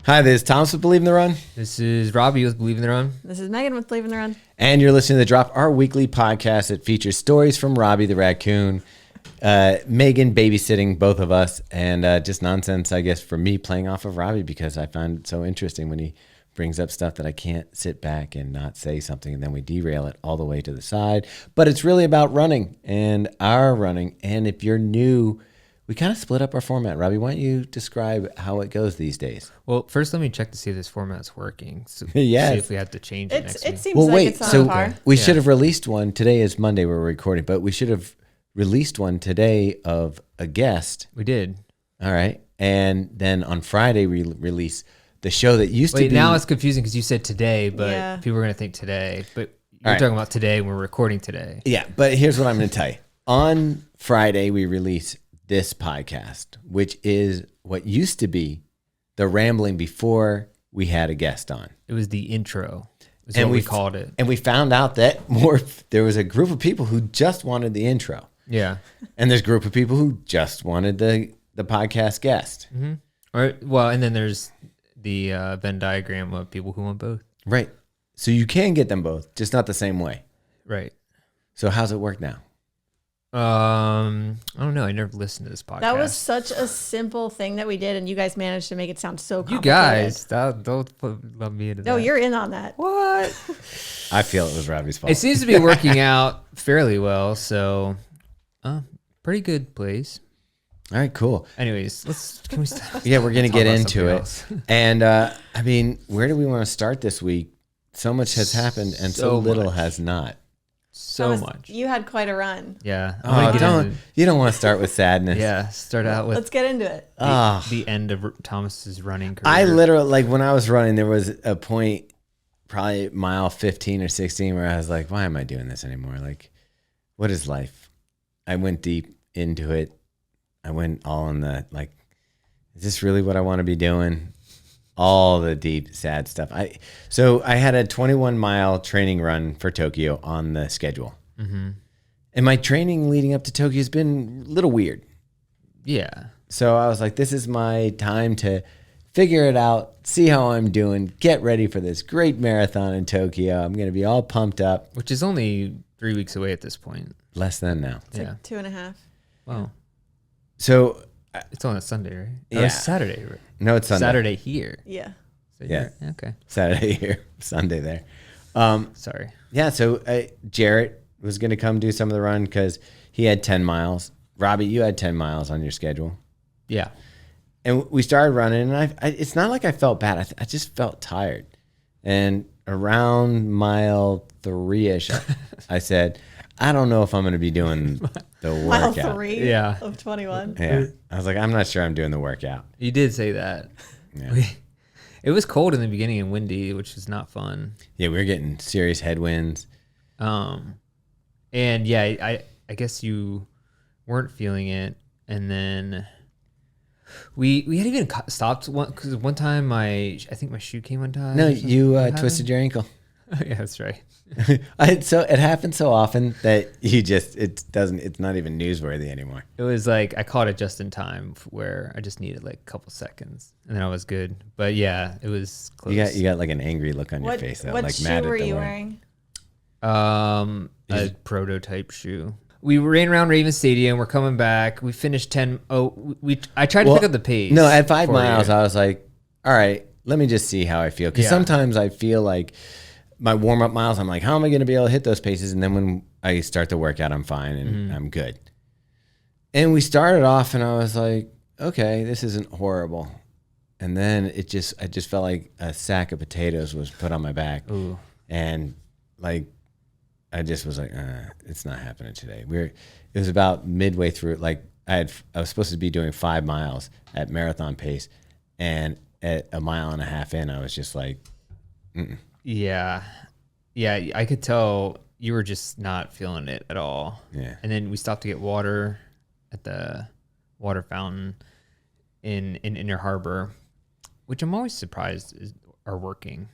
Hi, this is Thomas with Believe in the Run. This is Robbie with Believe in the Run. This is Megan with Believe in the Run. And you're listening to The Drop, our weekly podcast that features stories from Robbie the raccoon, Megan babysitting both of us, and just nonsense, I guess, for me playing off of Robbie because I find it so interesting when he brings up stuff that I can't sit back and not say something, and then we derail it all the way to the side. But it's really about running and our running. And if you're new, we kind of split up our format. Robbie, why don't you describe how it goes these days? Well, first let me check to see if this format's working. So Yes. See if we have to change it next week. It seems like it's on par. We should have released one. Today is Monday, we're recording, but we should have released one today of a guest. We did. All right. And then on Friday, we release the show that used to be. Now it's confusing because you said today, but Yeah. people are going to think today. But you're All right. talking about today and we're recording today. Yeah, but here's what I'm going to tell you. On Friday, we release this podcast, which is what used to be the rambling before we had a guest on. It was the intro. Is And what we we called it. And we found out that there was a group of people who just wanted the intro. Yeah. And there's a group of people who just wanted the podcast guest. Mm-hmm. And then there's the Venn diagram of people who want both. Right. So you can get them both, just not the same way. Right. So how's it work now? I don't know. I never listened to this podcast. That was such a simple thing that we did, and you guys managed to make it sound so complicated. You guys, don't love me into that. No, you're in on that. What? I feel it was Robbie's fault. It seems to be working out fairly well, so pretty good place. All right, cool. Anyways, can we stop? Yeah, we're going to talk get about into something it. else? And I mean, where do we want to start this week? So much has happened and so little much. has not. So much. You had quite a run. Yeah. You don't want to start with sadness. Yeah, start out with Let's get into it. the end of Thomas's running career. I literally, like when I was running, there was a point, probably mile 15 or 16, where I was like, why am I doing this anymore? Like, what is life? I went deep into it. I went all in the, like, is this really what I want to be doing? All the deep, sad stuff. So I had a 21-mile training run for Tokyo on the schedule. Mm-hmm. And my training leading up to Tokyo has been a little weird. Yeah. So I was like, this is my time to figure it out, see how I'm doing, get ready for this great marathon in Tokyo. I'm going to be all pumped up. Which is only 3 weeks away at this point. Less than now. It's like 2.5. Wow. So It's on a Sunday, right? Yeah. Or it's Saturday, right? no, it's Sunday. Saturday here. Yeah. So Yeah. Okay. Saturday here, Sunday there. Sorry. Yeah, so Jarrett was going to come do some of the run because he had 10 miles. Robbie, you had 10 miles on your schedule. Yeah. And we started running, and it's not like I felt bad. I just felt tired. And around mile 3-ish, I said, I don't know if I'm going to be doing the Mile workout. 3 Yeah. of 21. Yeah. I was like, I'm not sure I'm doing the workout. You did say that. Yeah. It was cold in the beginning and windy, which is not fun. Yeah, we were getting serious headwinds. And yeah, I guess you weren't feeling it, and then we had even stopped because one time I think my shoe came untied. No, or something. you What twisted your ankle. happened? Yeah, that's right. It happens so often that it's not even newsworthy anymore. It was like I caught it just in time where I just needed like a couple seconds, and then I was good. But yeah, it was close. You got like an angry look on your face. Though, What like shoe mad at were the you Lord. wearing? A prototype shoe. We ran around Raven Stadium. We're coming back. We finished 10. I tried to pick up the pace. No, at 5 for miles, you. I was like, all right, let me just see how I feel. Because Yeah. sometimes I feel like my warm-up miles, I'm like, how am I going to be able to hit those paces? And then when I start the workout, I'm fine and I'm good. And we started off and I was like, okay, this isn't horrible. And then I just felt like a sack of potatoes was put on my back. Ooh. And like, I just was like, it's not happening today. It was about midway through. Like I was supposed to be doing 5 miles at marathon pace, and at 1.5 miles in, I was just like, Yeah. I could tell you were just not feeling it at all. Yeah. And then we stopped to get water at the water fountain in Inner Harbor, which I'm always surprised are working.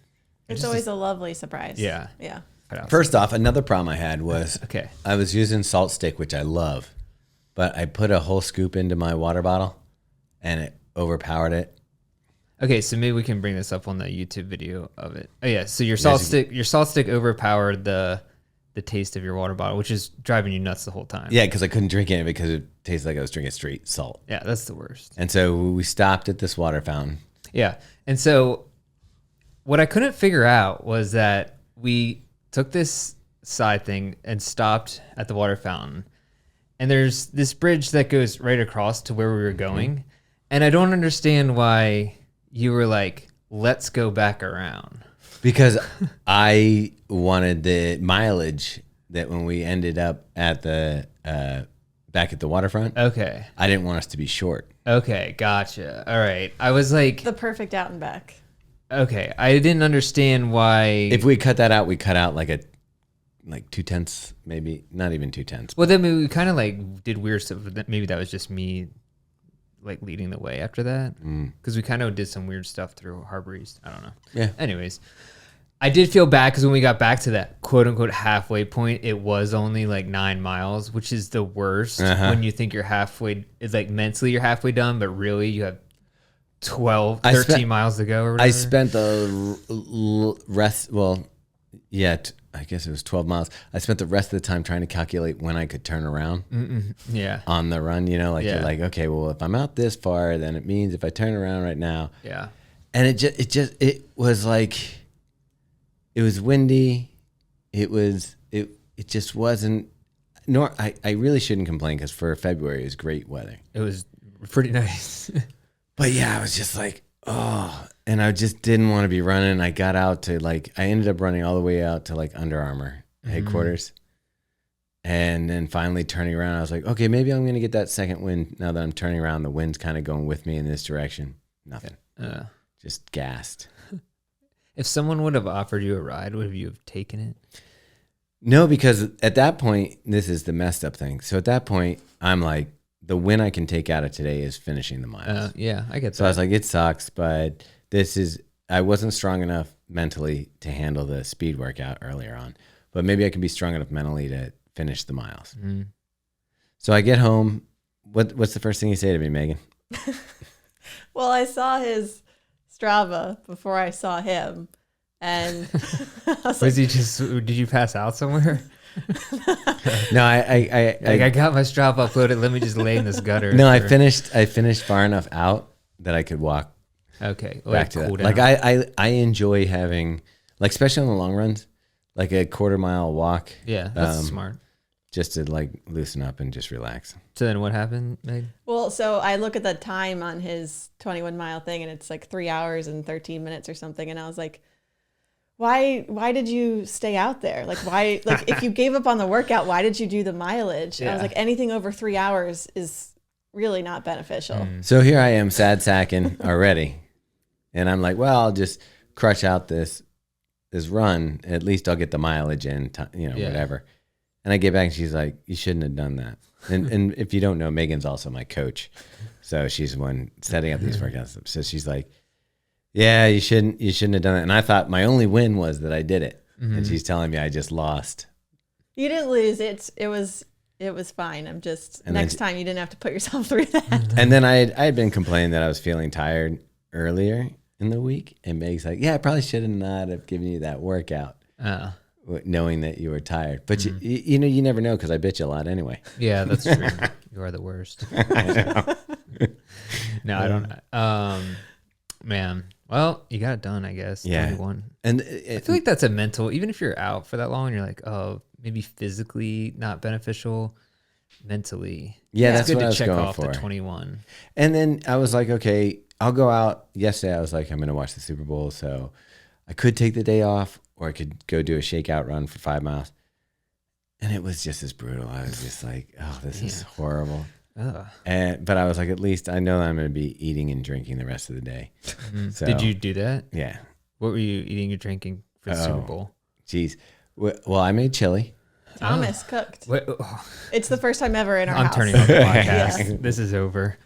It's always a lovely surprise. Yeah. Yeah. First off, another problem I had was Okay. I was using Salt Stick, which I love, but I put a whole scoop into my water bottle, and it overpowered it. Okay, so maybe we can bring this up on the YouTube video of it. Oh yeah, so your salt stick overpowered the taste of your water bottle, which is driving you nuts the whole time. Yeah, because I couldn't drink it because it tasted like I was drinking straight salt. Yeah, that's the worst. And so we stopped at this water fountain. Yeah, and so what I couldn't figure out was that we took this side thing and stopped at the water fountain, and there's this bridge that goes right across to where we were going, and I don't understand why you were like, let's go back around. Because I wanted the mileage that when we ended up at the back at the waterfront. Okay. I didn't want us to be short. Okay, gotcha. All right. I was like, The perfect out and back. okay, I didn't understand why. If we cut that out, we cut out like 2/10, maybe not even 2/10. Well, then we kind of like did weird stuff. Maybe that was just me like leading the way after that, because we kind of did some weird stuff through Harbor East. I don't know. Yeah. Anyways, I did feel bad because when we got back to that quote unquote halfway point, it was only like 9 miles, which is the worst when you think you're halfway. It's like mentally you're halfway done, but really you have 13 miles to go or whatever. I spent the rest, I guess it was 12 miles. I spent the rest of the time trying to calculate when I could turn around Yeah. on the run, you're Yeah. like, okay, well, if I'm out this far, then it means if I turn around right now. Yeah. And it was like, it was windy. It just wasn't, I really shouldn't complain because for February, it was great weather. It was pretty nice. But yeah, I was just like, oh, and I just didn't want to be running. I got out to I ended up running all the way out to like Under Armour headquarters. And then finally turning around, I was like, okay, maybe I'm going to get that second wind. Now that I'm turning around, the wind's kind of going with me in this direction. Nothing. Just gassed. If someone would have offered you a ride, would you have taken it? No, because at that point, this is the messed up thing. So at that point, I'm like, the win I can take out of today is finishing the miles. Yeah, I get that. So I was like, it sucks, but I wasn't strong enough mentally to handle the speed workout earlier on, but maybe I can be strong enough mentally to finish the miles. So I get home. What's the first thing you say to me, Megan? Well, I saw his Strava before I saw him. And I was Was he just? Did you pass out somewhere? No, I got my Strava uploaded. Let me just lay in this gutter. No, I finished far enough out that I could walk Okay, back to that. Like I enjoy having, like, especially on the long runs, like a 1/4 mile walk. Yeah, that's smart. Just to like loosen up and just relax. So then what happened, Meg? Well, so I look at the time on his 21-mile thing, and it's like 3 hours and 13 minutes or something, and I was like, why did you stay out there? Like, why, like, if you gave up on the workout, why did you do the mileage? And I was like, anything over 3 hours is really not beneficial. So here I am sad sacking already. And I'm like, well, I'll just crush out this run. At least I'll get the mileage in, whatever. And I get back and she's like, you shouldn't have done that. And if you don't know, Megan's also my coach. So she's the one setting up these workouts. So she's like, yeah, you shouldn't have done it. And I thought my only win was that I did it. And she's telling me I just lost. You didn't lose. It was fine. I'm just, And next time you didn't have to put yourself through that. And then I had been complaining that I was feeling tired earlier in the week. And Meg's like, yeah, I probably should have not have given you that workout, knowing that you were tired. But you never know because I bitch a lot anyway. Yeah, that's true. You are the worst. I know. No, I don't. Man. Well, you got it done, I guess. Yeah. 21. And I feel like that's a mental, even if you're out for that long and you're like, oh, maybe physically not beneficial, mentally. Yeah, it's that's good what to I was check going off for. the 21. And then I was like, okay, I'll go out. Yesterday, I was like, I'm going to watch the Super Bowl. So I could take the day off or I could go do a shakeout run for 5 miles. And it was just as brutal. I was just like, oh, this is horrible. But I was like, at least I know that I'm going to be eating and drinking the rest of the day. So, Did you do that? Yeah. What were you eating or drinking for the Super Bowl? Geez. Well, I made chili. Thomas cooked. What? It's the first time ever in our I'm house. turning off the podcast. Yeah. This is over.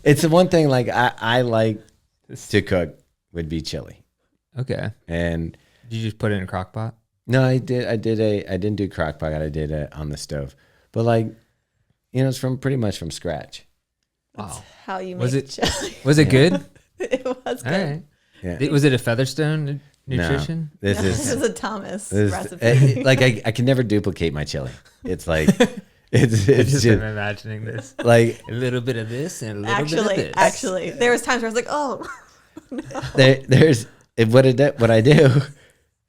It's the one thing like I like to cook would be chili. Okay. And Did you just put it in a crock pot? no, I didn't do crock pot. I did it on the stove. But like, it's pretty much from scratch. That's how you Was make it- chili. Was it good? It was good. All right. Yeah. Was it a Featherstone nutrition? No, this This is is a Thomas this, recipe. like I can never duplicate my chili. It's like it's I just just am imagining this. like A little bit of this and a little bit of this. Actually, there was times where I was like, oh, there's what I do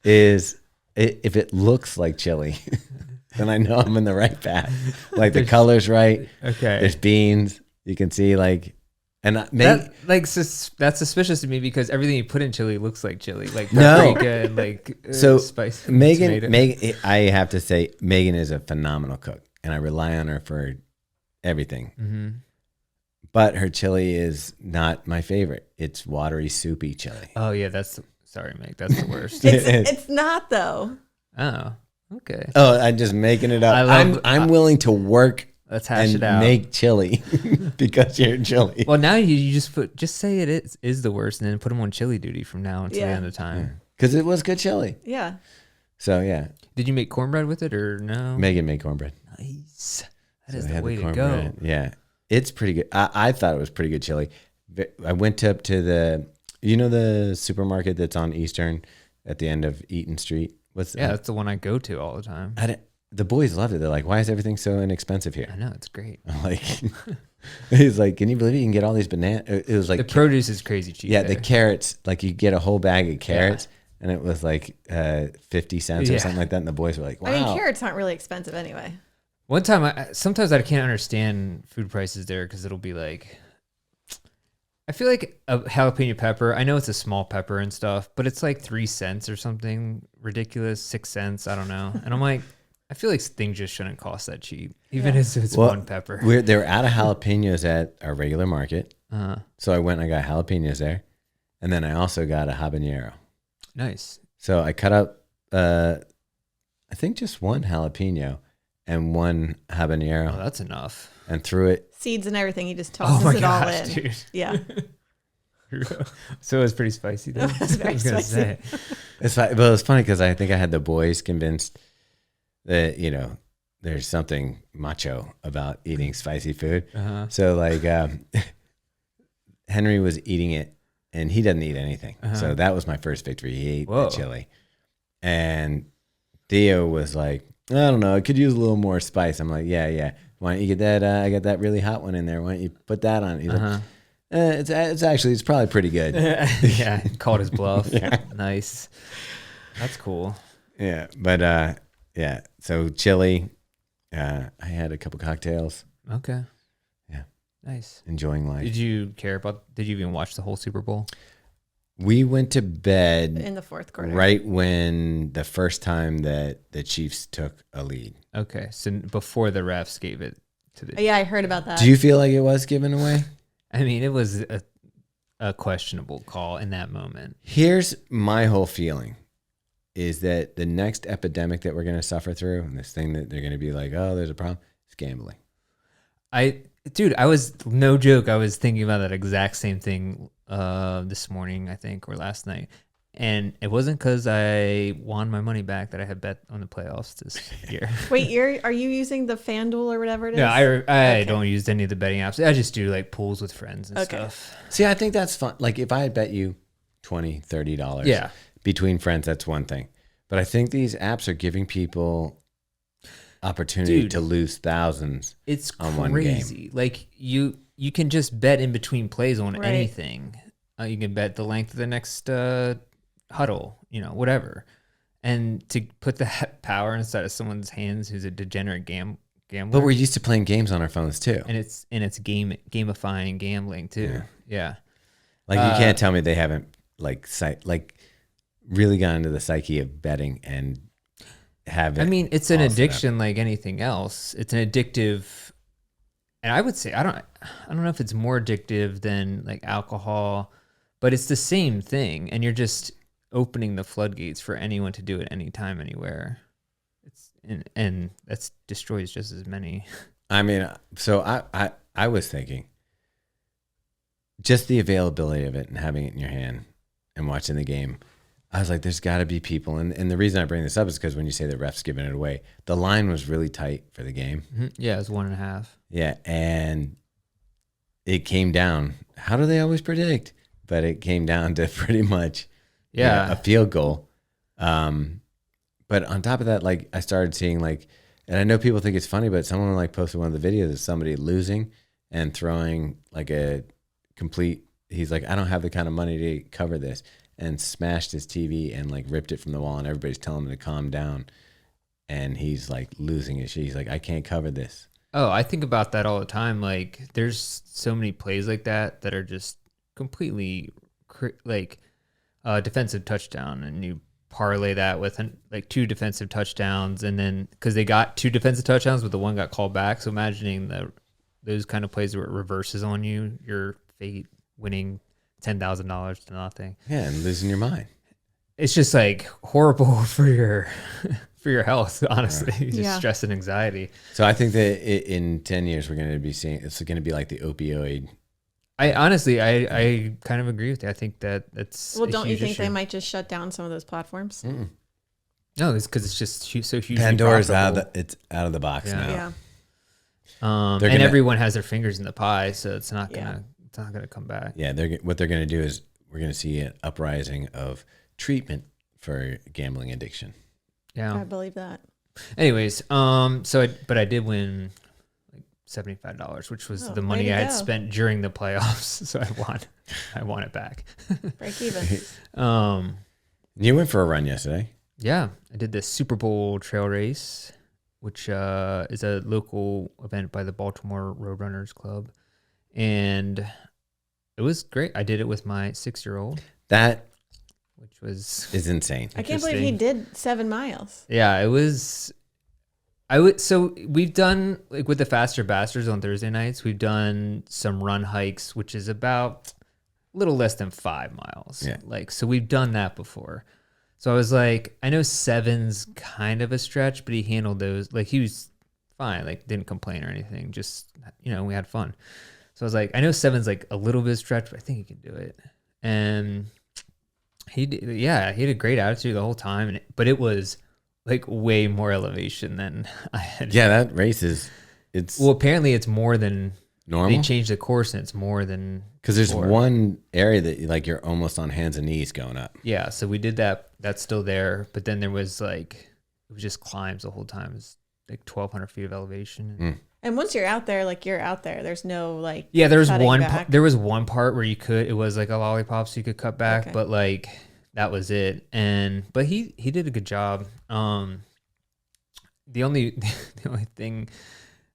is if it looks like chili, then I know I'm in the right path. Like the color's right. Okay. There's beans. You can see like, and maybe That's suspicious to me because everything you put in chili looks like chili, like No. paprika and like so spice. Megan. tomato. I have to say Megan is a phenomenal cook, and I rely on her for everything. Mm-hmm. But her chili is not my favorite. It's watery, soupy chili. Oh yeah, sorry, Meg. That's the worst. it's not though. Oh, okay. Oh, I'm just making it up. I'm willing to work Let's hash and it out. make chili because you're chili. Well, now you just say it is the worst, and then put them on chili duty from now until the end of time. Because it was good chili. Yeah. So yeah, Did you make cornbread with it or no? Megan made cornbread. Nice. That So is I the had way to go. cornbread. Yeah, it's pretty good. I thought it was pretty good chili. I went up to the supermarket that's on Eastern at the end of Eaton Street. That's the one I go to all the time. The boys loved it. They're like, "Why is everything so inexpensive I here?" know, it's great. I'm like, he's like, "Can you believe you can get all these bananas?" It was like The produce is crazy cheap. yeah, the there. carrots. Like you get a whole bag of carrots, and it was like 50 cents or Yeah. something like that. And the boys were like, "Wow." I mean, carrots aren't really expensive anyway. One time, sometimes I can't understand food prices there because it'll be like, I feel like a jalapeno pepper. I know it's a small pepper and stuff, but it's like 3 cents or something ridiculous, 6 cents. I don't know. And I'm like, I feel like things just shouldn't cost that cheap, even if it's Well, one pepper. They were out of jalapenos at our regular market, Uh, so I went and I got jalapenos there, and then I also got a habanero. nice. So I cut up, I think just one jalapeno and one habanero, Oh, that's enough. and threw it. Seeds and everything. He just Oh tosses my it all gosh, in. dude. Yeah. So it was pretty spicy. Then. It was very I was gonna spicy. But it was funny because I think I had the boys convinced that there's something macho about eating spicy food. Uh-huh. So like Henry was eating it, and he doesn't eat anything. Uh-huh. So that was my first victory. He ate Whoa. the chili, and Theo was like, I don't know, I could use a little more spice. I'm like, yeah. Why don't you get that? I got that really hot one in there. Why don't you put that on? He's Uh-huh. like, it's probably pretty good. Yeah, called his bluff. Yeah. Nice. That's cool. Yeah, but yeah. So chili. I had a couple cocktails. Okay. Yeah. Nice. Enjoying life. Did you even watch the whole Super Bowl? We went to bed In the fourth quarter. right when the first time that the Chiefs took a lead. Okay. So before the refs gave it to the Yeah, I heard about that. Do you feel like it was given away? I mean, it was a questionable call in that moment. Here's my whole feeling is that the next epidemic that we're going to suffer through, and this thing that they're going to be like, oh, there's a problem, it's gambling. I was no joke. I was thinking about that exact same thing this morning, I think, or last night. And it wasn't because I won my money back that I had bet on the playoffs this year. Wait, are you using the FanDuel or whatever it is? No, I Okay. don't use any of the betting apps. I just do like pools with friends and Okay. stuff. See, I think that's fun. Like if I had bet you $20, $30 Yeah. between friends, that's one thing. But I think these apps are giving people opportunity Dude. to lose thousands. It's On one crazy. Like you can just bet in between plays on Right. anything. You can bet the length of the next huddle, whatever. And to put that power inside of someone's hands who's a degenerate gambler. But we're used to playing games on our phones too. and it's gamifying gambling too. Yeah. Like you can't tell me they haven't really gone into the psyche of betting and have it. I mean, it's an all set up. addiction like anything else. It's an addictive, and I would say I don't know if it's more addictive than like alcohol, but it's the same thing. And you're just opening the floodgates for anyone to do it anytime, anywhere. And that destroys just as many. I mean, so I was thinking just the availability of it and having it in your hand and watching the game. I was like, there's got to be people. And the reason I bring this up is because when you say the ref's giving it away, the line was really tight for the game. Yeah, it was 1.5. Yeah. And it came down. How do they always predict? but it came down to pretty much Yeah. a field goal. But on top of that, like I started seeing like, and I know people think it's funny, but someone like posted one of the videos of somebody losing and throwing like a complete, he's like, I don't have the kind of money to cover this, and smashed his TV and like ripped it from the wall, and everybody's telling him to calm down. And he's like losing his shit. He's like, I can't cover this. Oh, I think about that all the time. Like, there's so many plays like that are just completely defensive touchdown, and you parlay that with like 2 defensive touchdowns, and then because they got 2 defensive touchdowns, but the one got called back. So imagining those kind of plays where it reverses on you, your fate winning $10,000 to nothing. Yeah, and losing your mind. It's just like horrible for your health, honestly. Just Yeah. stress and anxiety. So I think that in 10 years, we're going to be seeing, it's going to be like the opioid. I honestly kind of agree with you. I think that's Well, a don't you huge think issue. they might just shut down some of those platforms? Mm-mm. No, it's because it's just so hugely Pandora's profitable. it's out of the box Yeah. now. Yeah. And They're gonna- everyone has their fingers in the pie, so it's not Yeah. gonna come back. Yeah, what they're going to do is we're going to see an uprising of treatment for gambling addiction. Yeah. I believe that. Anyways, but I did win like $75, which was Oh, the way money to I had go. spent during the playoffs. So I won it back. Break even. You went for a run yesterday. Yeah, I did the Super Bowl trail race, which is a local event by the Baltimore Roadrunners Club, and it was great. I did it with my 6-year-old, That which was is insane. I can't believe he did 7 miles. yeah, it was. So we've done like with the Faster Bastards on Thursday nights. We've done some run hikes, which is about a little less than 5 miles. Yeah. Like, so we've done that before. So I was like, I know 7's kind of a stretch, but he handled those. Like, he was fine. Like, didn't complain or anything. Just, we had fun. So I was like, I know 7's like a little bit of stretch, but I think he can do it. And he had a great attitude the whole time. But it was like way more elevation than I had. Yeah, that race it's Well, apparently it's more than normal. they changed the course, and it's more than Because there's before. one area that like you're almost on hands and knees going up. Yeah, so we did that. That's still there. But then there was like, it was just climbs the whole time. It was like 1,200 feet of elevation. And once you're out there, like you're out there. There's no like. Yeah, there was cutting back. there was one part where it was like a lollipop, so you could cut back, Okay. but like that was it. But he did a good job. The only thing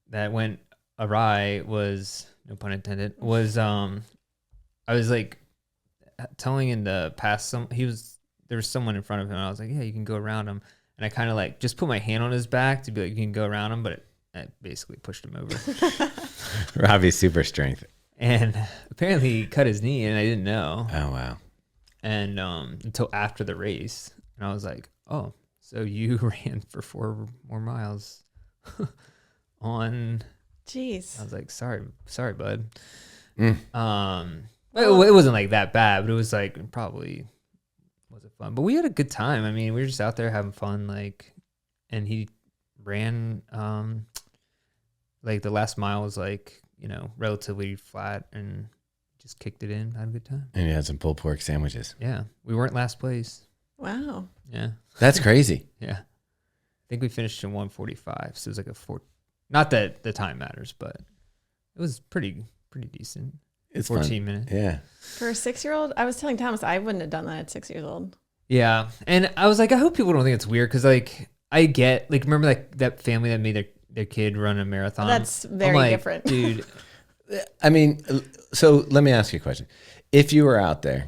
that went awry was, no pun intended, was I was like telling in the past there was someone in front of him, and I was like, yeah, you can go around him, and I kind of like just put my hand on his back to be like, you can go around him, but I basically pushed him over. Robbie's super strength. And apparently he cut his knee, and I didn't know. Oh wow. And until after the race, and I was like, "Oh, so you ran for 4 more miles on?" Jeez. I was like, "Sorry, bud." Mm. It wasn't like that bad, but it was like probably wasn't fun. But we had a good time. I mean, we were just out there having fun. Like, and he ran. Like the last mile was like relatively flat, and just kicked it in. Had a good time. And you had some pulled pork sandwiches. Yeah, we weren't last place. Wow. Yeah, That's crazy. yeah. I think we finished in 1:45, so it was like a 4. Not that the time matters, but it was pretty decent. It's 14 fun. minutes. Yeah. For a 6-year-old, I was telling Thomas I wouldn't have done that at 6 years old. Yeah, and I was like, I hope people don't think it's weird, because like I get like, remember like that family that made their kid run a marathon. That's I'm very like, different. dude. I mean, so let me ask you a question. If you were out there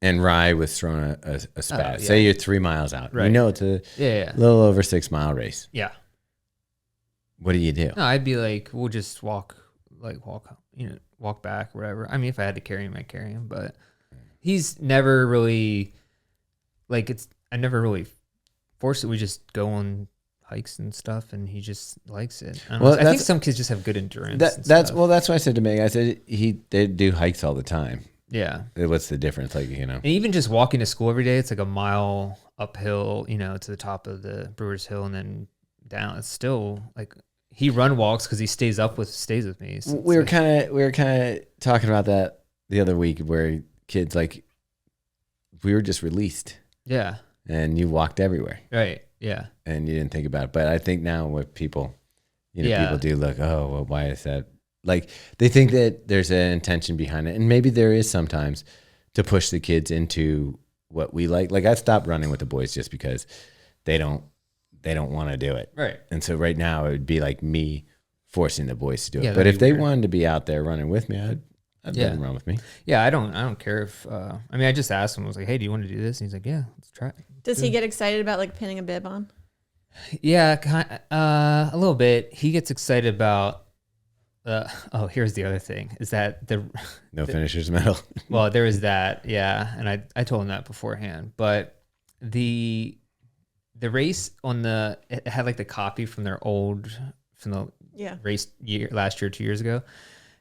and Rye was throwing a spat, yeah. say you're 3 miles out, Right. you know it's a Yeah. little over 6 mile race. Yeah. What do you do? No, I'd be like, we'll just walk back, whatever. I mean, if I had to carry him, I'd carry him. But he's never really I never really forced it. We just go on hikes and stuff, and he just likes it. I, don't know. I think some kids just have good endurance. and That's stuff. well, that's what I said to Meg. I said they do hikes all the time. Yeah. What's the difference? Like, And even just walking to school every day, it's like a mile uphill, to the top of the Brewers Hill and then down. It's still like he walks because he stays with me. So we were kind of talking about that the other week, where kids, like we were just released Yeah. and you walked everywhere Right. Yeah. and you didn't think about it. But I think now what people, Yeah. people do look, oh, well, why is that? Like they think that there's an intention behind it. And maybe there is sometimes to push the kids into what we like. Like I've stopped running with the boys just because they don't want to do it. Right. And so right now it would be like me forcing the boys to do it. Yeah, But that'd if be they weird. wanted to be out there running with me, I'd let Yeah. them run with me. Yeah. I don't care if, I mean, I just asked him, I was like, hey, do you want to do this? And he's like, yeah, let's try it. Does he get excited about like pinning a bib on? Yeah. A little bit. He gets excited about, here's the other thing is that No finishers medal. well, there was that. Yeah. And I told him that beforehand, but the race it had like the copy from the Yeah. race last year, 2 years ago.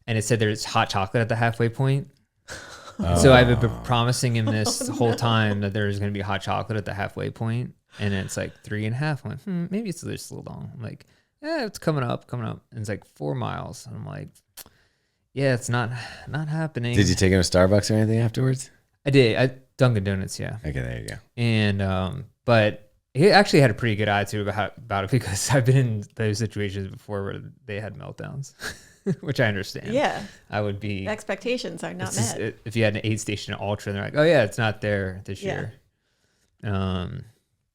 And it said there's hot chocolate at the halfway point. So I've been promising him this whole time that there's going to be hot chocolate at the halfway point, and it's like 3.5. I'm like, maybe it's just a little long. I'm like, yeah, it's coming up. And it's like 4 miles. And I'm like, yeah, it's not happening. Did you take him to Starbucks or anything afterwards? I did. Dunkin' Donuts, yeah. Okay, there you go. And but he actually had a pretty good attitude about it because I've been in those situations before where they had meltdowns, which I understand. Yeah. I would be. Expectations are not It's just, met. if you had an aid station at Ultra and they're like, oh yeah, it's not there this Yeah. year.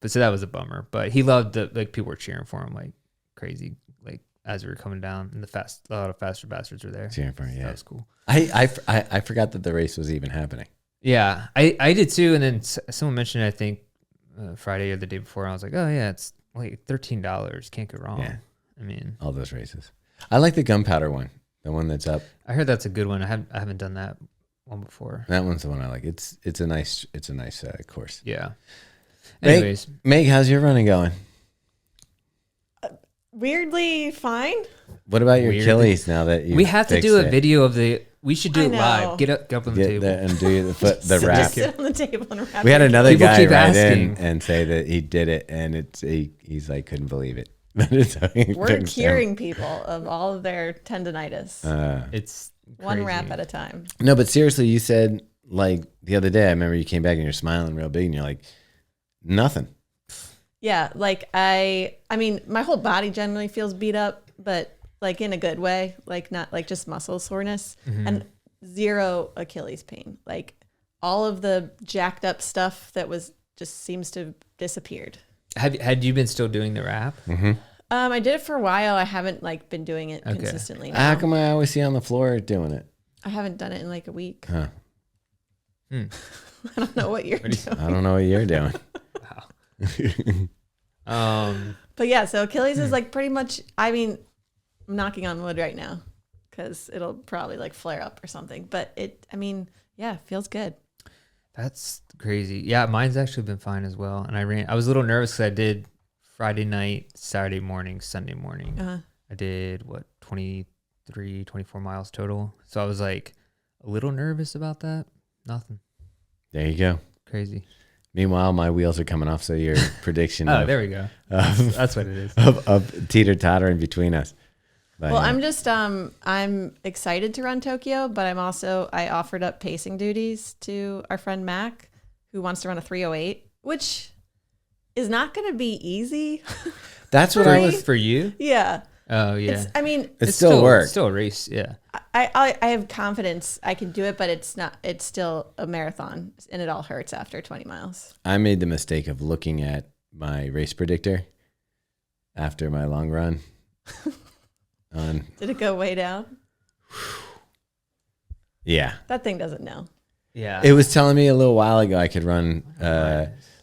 But so that was a bummer. But he loved like people were cheering for him like crazy, like as we were coming down, and a lot of faster bastards were there. Cheering for him, yeah. That was cool. I forgot that the race was even happening. Yeah, I did too. And then someone mentioned it, I think Friday or the day before. I was like, oh yeah, it's like $13. Can't go wrong. Yeah. I mean, All those races. I like the gunpowder one, the one that's up. I heard that's a good one. I haven't done that one before. That one's the one I like. It's a nice course. Yeah. Meg, Anyways, Meg, how's your running going? Weirdly fine. What about your Weirdly. Achilles now that you we have to do a video of the. We should do I it know. live. Get up on the Get table. there and do the Just wrap. sit on the table and wrap. We had your another People guy keep write in asking. and say that he did it, and he's like couldn't believe it. But it's We're curing people of all of their tendonitis. It's One crazy. wrap at a time. No, but seriously, you said like the other day. I remember you came back and you're smiling real big, and you're like, nothing. Yeah, like I mean, my whole body generally feels beat up, but like in a good way, like not like just muscle soreness and zero Achilles pain. Like all of the jacked up stuff that was just seems to have disappeared. Had you been still doing the wrap? I did it for a while. I haven't like been doing it consistently. How Now. come I always see you on the floor doing it? I haven't done it in like a week. Huh. I don't know what you're doing. I don't know what you're doing. But yeah, so Achilles is like pretty much, I mean, I'm knocking on wood right now because it'll probably like flare up or something. But yeah, feels good. That's crazy. Yeah, mine's actually been fine as well. And I was a little nervous because I did Friday night, Saturday morning, Sunday morning. I did 24 miles total. So I was like a little nervous about that. Nothing. There you go. Crazy. Meanwhile, my wheels are coming off, so your prediction There we go. That's what it is. of teeter-tottering between us. But, Well, yeah. I'm just, I'm excited to run Tokyo, but I offered up pacing duties to our friend Mac, who wants to run a 308, which is not going to be easy. That's what for I me. was. For you? Yeah. Oh, yeah. It's still work. It's still a race. Yeah. I have confidence I can do it, but it's still a marathon and it all hurts after 20 miles. I made the mistake of looking at my race predictor after my long run. Did it go way down? Yeah. That thing doesn't know. Yeah. It was telling me a little while ago I could run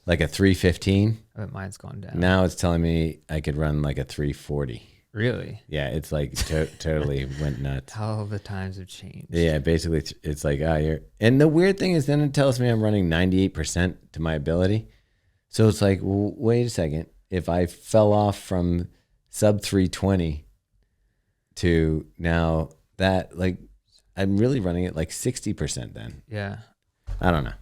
like a 3:15. I bet mine's gone down. Now it's telling me I could run like a 3:40. Really? Yeah, it's like totally went nuts. How the times have changed. Yeah, basically it's like, you're... And the weird thing is then it tells me I'm running 98% to my ability. So it's like, well, wait a second. If I fell off from sub 320 to now that, like, I'm really running at like 60% then. Yeah. I don't know.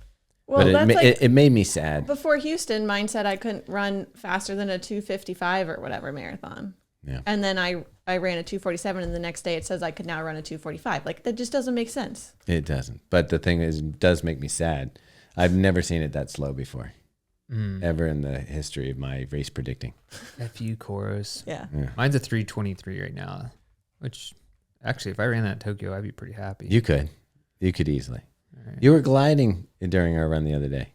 Well, But that's like it made me sad. before Houston, mine said I couldn't run faster than a 2:55 or whatever marathon. Yeah. And then I ran a 247, and the next day it says I could now run a 245. Like, that just doesn't make sense. It doesn't. But the thing is, it does make me sad. I've never seen it that slow before, ever in the history of my race predicting. FU Coros. Yeah. Mine's a 323 right now, which actually, if I ran that in Tokyo, I'd be pretty happy. You could easily. Right. You were gliding during our run the other day.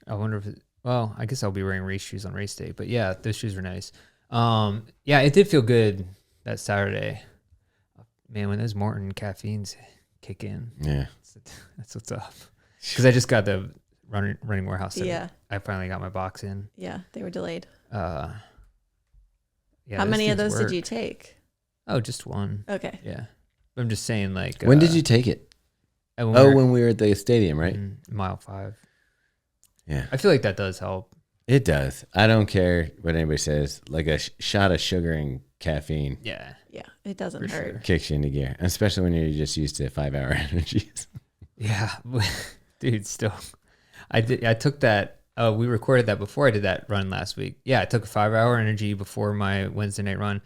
I wonder if well, I guess I'll be wearing race shoes on race day, but yeah, those shoes were nice. Yeah, it did feel good that Saturday. Man, when those Morton caffeines kick in, Yeah. that's what's up. Because I just got the running warehouse. Yeah. I finally got my box in. Yeah. They were delayed. Yeah. How many of things those did work. you take? Oh, just one. Okay. Yeah. But I'm just saying, like. When did you take it? When we were at the stadium, right? Mile 5. Yeah. I feel like that does help. It does. I don't care what anybody says. Like a shot of sugar and caffeine Yeah. Yeah. It doesn't For hurt. sure. kicks you into gear, especially when you're just used to 5-hour energies. Yeah. Dude, still. I took that. We recorded that before I did that run last week. Yeah, I took a 5-hour energy before my Wednesday night run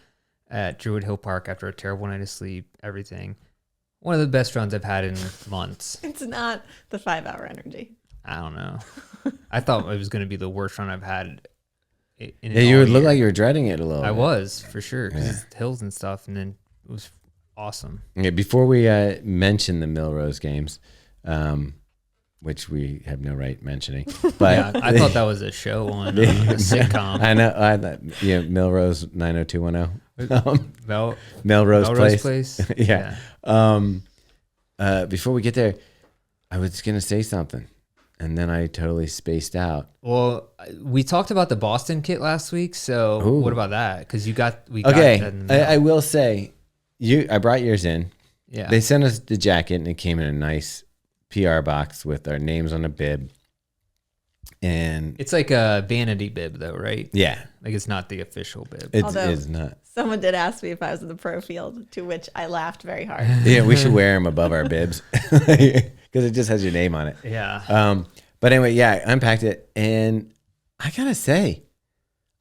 at Druid Hill Park after a terrible night of sleep, everything. One of the best runs I've had in months. It's not the 5-hour energy. I don't know. I thought it was going to be the worst run I've had. Yeah, you would look like you were dreading it a little I bit. was, for sure, because it's hills and stuff, and then it was awesome. Yeah, before we mention the Milrose games, which we have no right mentioning, but Yeah, I thought that was a show on a sitcom. I know. I thought, yeah, Milrose 90210. Melrose Melrose Place. Yeah. Before we get there, I was gonna say something, and then I totally spaced out. Well, we talked about the Boston kit last week, so Ooh. What about that? Because we got Okay, that in the mail. I will say, I brought yours in. Yeah. They sent us the jacket, and it came in a nice PR box with our names on a bib. And It's like a vanity bib, though, right? yeah, Like it's not the official bib. Although- it's not. Someone did ask me if I was in the pro field, to which I laughed very hard. Yeah, we should wear them above our bibs because it just has your name on it. Yeah. But anyway, yeah, I unpacked it, and I gotta say,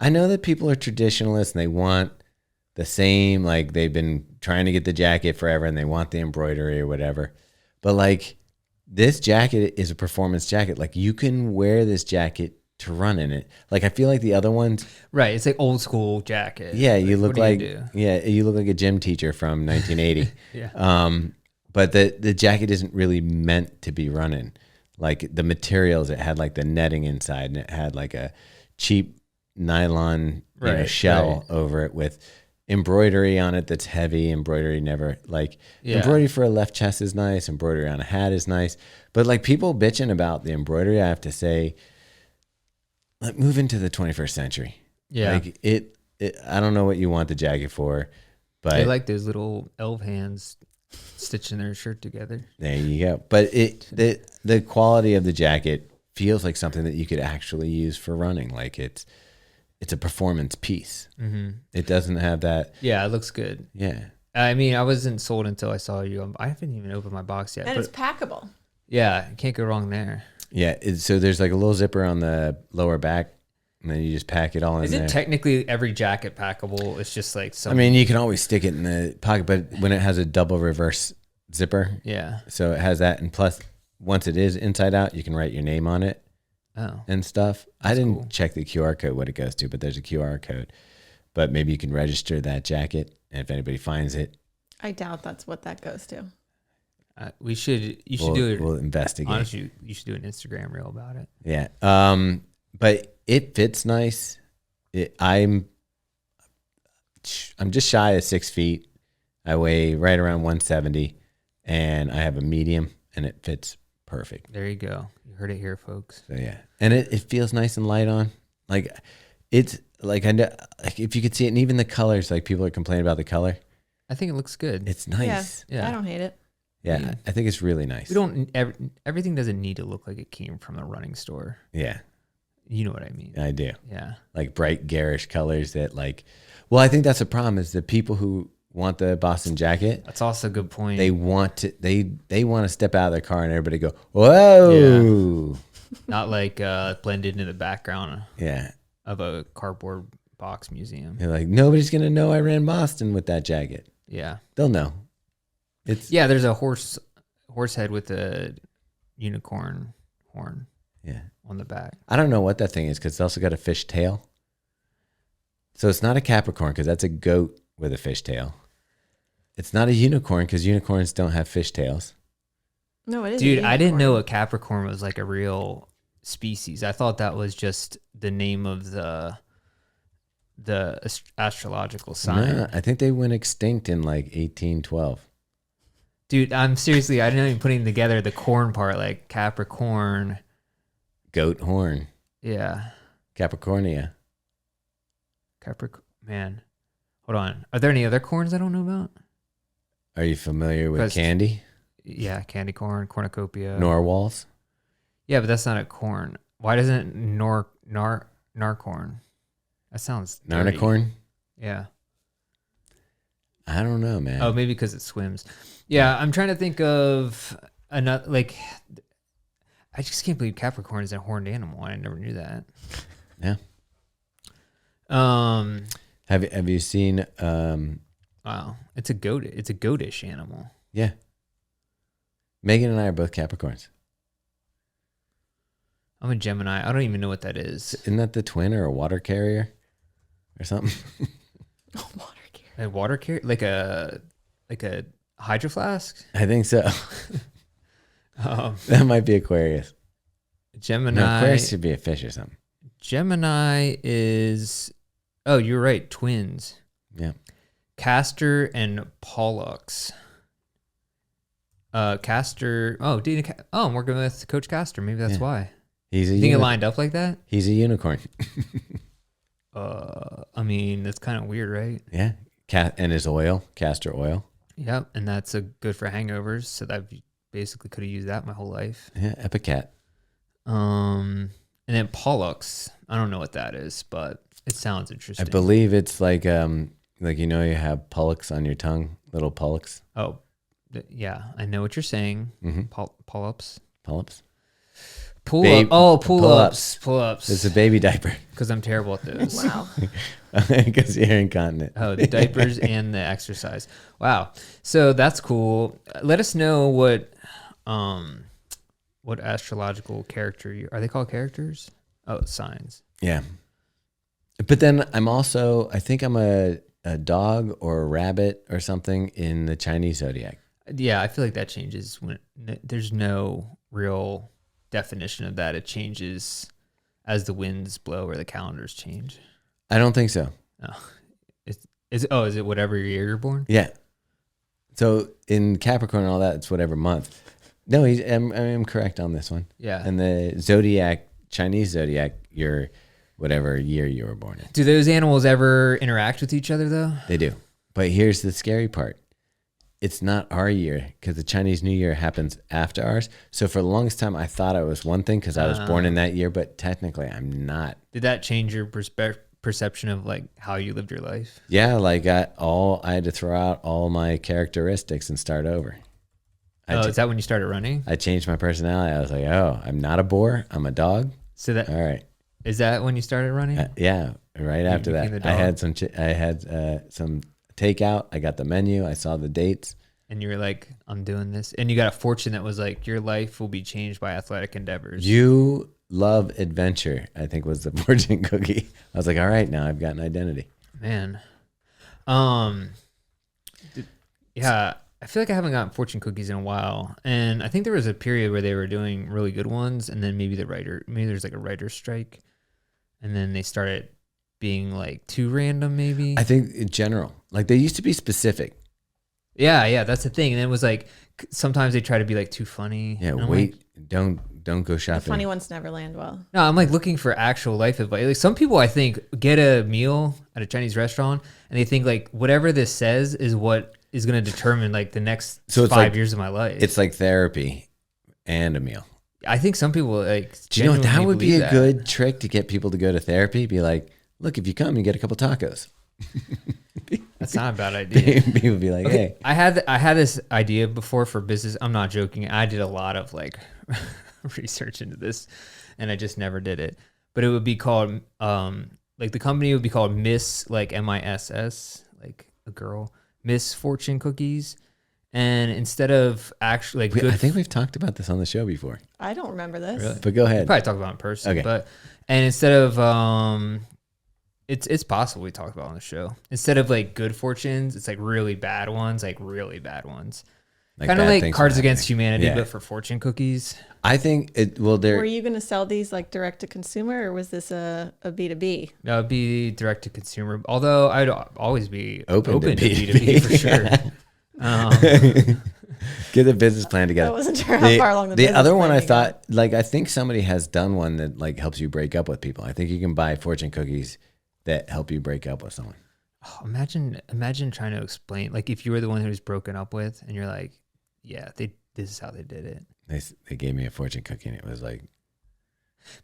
I know that people are traditionalists and they want the same, like they've been trying to get the jacket forever and they want the embroidery or whatever. But like this jacket is a performance jacket. Like you can wear this jacket to run in it. Like I feel like the other ones, Right. It's like old school jacket. yeah, you look what like do you do? you look like a gym teacher from 1980. Yeah. But the jacket isn't really meant to be running. Like the materials, it had like the netting inside, and it had like a cheap nylon Right, shell right. over it with embroidery on it that's heavy. Embroidery never like Yeah. embroidery for a left chest is nice. Embroidery on a hat is nice. But like people bitching about the embroidery, I have to say, like move into the 21st century. Yeah. Like it I don't know what you want the jacket for, but They like those little elf hands stitching their shirt together. there you go. But the quality of the jacket feels like something that you could actually use for running. Like it's a performance piece. Mm-hmm. It doesn't have that. Yeah, it looks good. Yeah. I mean, I wasn't sold until I saw you. I haven't even opened my box yet. And But it's packable. yeah, you can't go wrong there. Yeah. So there's like a little zipper on the lower back, and then you just pack it all in Is there. it technically every jacket packable? It's just like some. I mean, you can always stick it in the pocket, but when it has a double reverse zipper, yeah. so it has that, and plus, once it is inside out, you can write your name on it Oh. and stuff. I didn't cool. check the QR code what it goes to, but there's a QR code. But maybe you can register that jacket, and if anybody finds it, I doubt that's what that goes to. You should we'll, do it. we'll investigate. Honestly, you should do an Instagram reel about it. Yeah. But it fits nice. I'm just shy of 6 feet. I weigh right around 170, and I have a medium, and it fits perfect. There you go. You heard it here, folks. So yeah, and it feels nice and light on. Like it's like I know, like if you could see it, and even the colors. Like people are complaining about the color. I think it looks good. It's nice. Yeah. I don't hate it. Yeah, I think it's really nice. We don't. Everything doesn't need to look like it came from a running store. Yeah, You know what I mean? I do. Yeah. Like bright garish colors that like. Well, I think that's the problem is the people who want the Boston jacket. That's also a good point. They want to. They want to step out of their car and everybody go, whoa. Not like blend into the background Yeah. of a cardboard box museum. You're like, nobody's gonna know I ran Boston with that jacket. Yeah. They'll know. Yeah, there's a horse head with a unicorn horn on the back. I don't know what that thing is because it's also got a fish tail. So it's not a Capricorn because that's a goat with a fish tail. It's not a unicorn because unicorns don't have fish tails. No, it is. Dude, I didn't know a Capricorn was like a real species. I thought that was just the name of the astrological sign. No, I think they went extinct in like 1812. Dude, I'm seriously, I didn't even putting together the corn part, like Capricorn. Goat horn. Yeah. Capricornia. Man. Hold on. Are there any other corns I don't know about? Are you familiar with candy? Yeah, candy corn, cornucopia. Narwhals? Yeah, but that's not a corn. Why doesn't it narcorn? That sounds dirty. Narnicorn? Yeah. I don't know, man. Oh, maybe because it swims. Yeah, I'm trying to think of another, like, I just can't believe Capricorn is a horned animal. I never knew that. Yeah. Have you seen Wow, it's a goatish animal. Yeah. Megan and I are both Capricorns. I'm a Gemini. I don't even know what that is. Isn't that the twin or a water carrier or something? Oh, water carrier. A water carrier, like a hydro flask. I think so. That might be Aquarius. Gemini. No, Aquarius should be a fish or something. Gemini is. Oh, you're right. Twins. Yeah. Castor and Pollux. Castor. Oh, I'm working with Coach Castor. Maybe that's why. He's a. You think it lined up like that? He's a unicorn. I mean, that's kind of weird, right? Yeah. And his oil, castor oil. Yep, and that's good for hangovers. So that basically could have used that my whole life. Yeah, Epicat. And then Pollux. I don't know what that is, but it sounds interesting. I believe it's like you have pollux on your tongue, little pollux. Oh, yeah, I know what you're saying. Mm-hmm. Pull-ups. Polyps. Pull-ups. It's a baby diaper. Because I'm terrible at those. Wow. Because you're incontinent. Oh, the diapers and the exercise. Wow. So that's cool. Let us know what astrological character are they called characters? Oh, signs. Yeah. But then I think I'm a dog or a rabbit or something in the Chinese zodiac. Yeah, I feel like that changes when there's no real definition of that. It changes as the winds blow or the calendars change. I don't think so. Oh. Is it whatever year you're born? Yeah. So in Capricorn and all that, it's whatever month. No, I'm correct on this one. Yeah. And the zodiac, Chinese zodiac, you're whatever year you were born in. Do those animals ever interact with each other though? They do. But here's the scary part. It's not our year because the Chinese New Year happens after ours. So for the longest time, I thought I was one thing because I was born in that year, but technically I'm not. Did that change your perception of like how you lived your life? Yeah, like I had to throw out all my characteristics and start over. Is that when you started running? I changed my personality. I was like, oh, I'm not a boar. I'm a dog. So that all right. Is that when you started running? Yeah, right after that. I had some takeout. I got the menu. I saw the dates. And you were like, I'm doing this. And you got a fortune that was like, your life will be changed by athletic endeavors. You love adventure, I think was the fortune cookie. I was like, all right, now I've got an identity. Man. Yeah, I feel like I haven't gotten fortune cookies in a while. And I think there was a period where they were doing really good ones. And then maybe there's like a writer's strike. And then they started being like too random, maybe. I think in general, like they used to be specific. Yeah, that's the thing. And it was like sometimes they try to be like too funny. Yeah, wait, like, don't go shopping. The funny ones never land well. No, I'm like looking for actual life advice. Like some people I think get a meal at a Chinese restaurant and they think like whatever this says is what is going to determine like the next 5 years of my life. It's like therapy and a meal. I think some people like. Do you know what, that would be a good trick to get people to go to therapy? Be like, look, if you come, you get a couple tacos. That's not a bad idea. People be like, okay, hey. I had this idea before for business. I'm not joking. I did a lot of like research into this and I just never did it. But it would be called like the company would be called Miss, like MISS, like a girl, Miss Fortune Cookies. And instead of actually like I think we've talked about this on the show before. I don't remember this. Really? But go we ahead. probably talked about it in person, Okay. but and instead of it's possible we talked about it on the show. Instead of like good fortunes, it's like really bad ones, like really bad ones. Kind of bad like things Cards are Against happening. Humanity, Yeah. but for fortune cookies. I think Were they're you going to sell these like direct to consumer, or was this a B2B? That would be direct to consumer. Although I'd always be Open to to B2B for sure. get the business plan together. I wasn't sure how far along the business other one plan I you got. thought, like, I think somebody has done one that like helps you break up with people. I think you can buy fortune cookies that help you break up with someone. Oh, imagine trying to explain, like if you were the one who was broken up with, and you're like, yeah, this is how they did it. They gave me a fortune cookie, and it was like,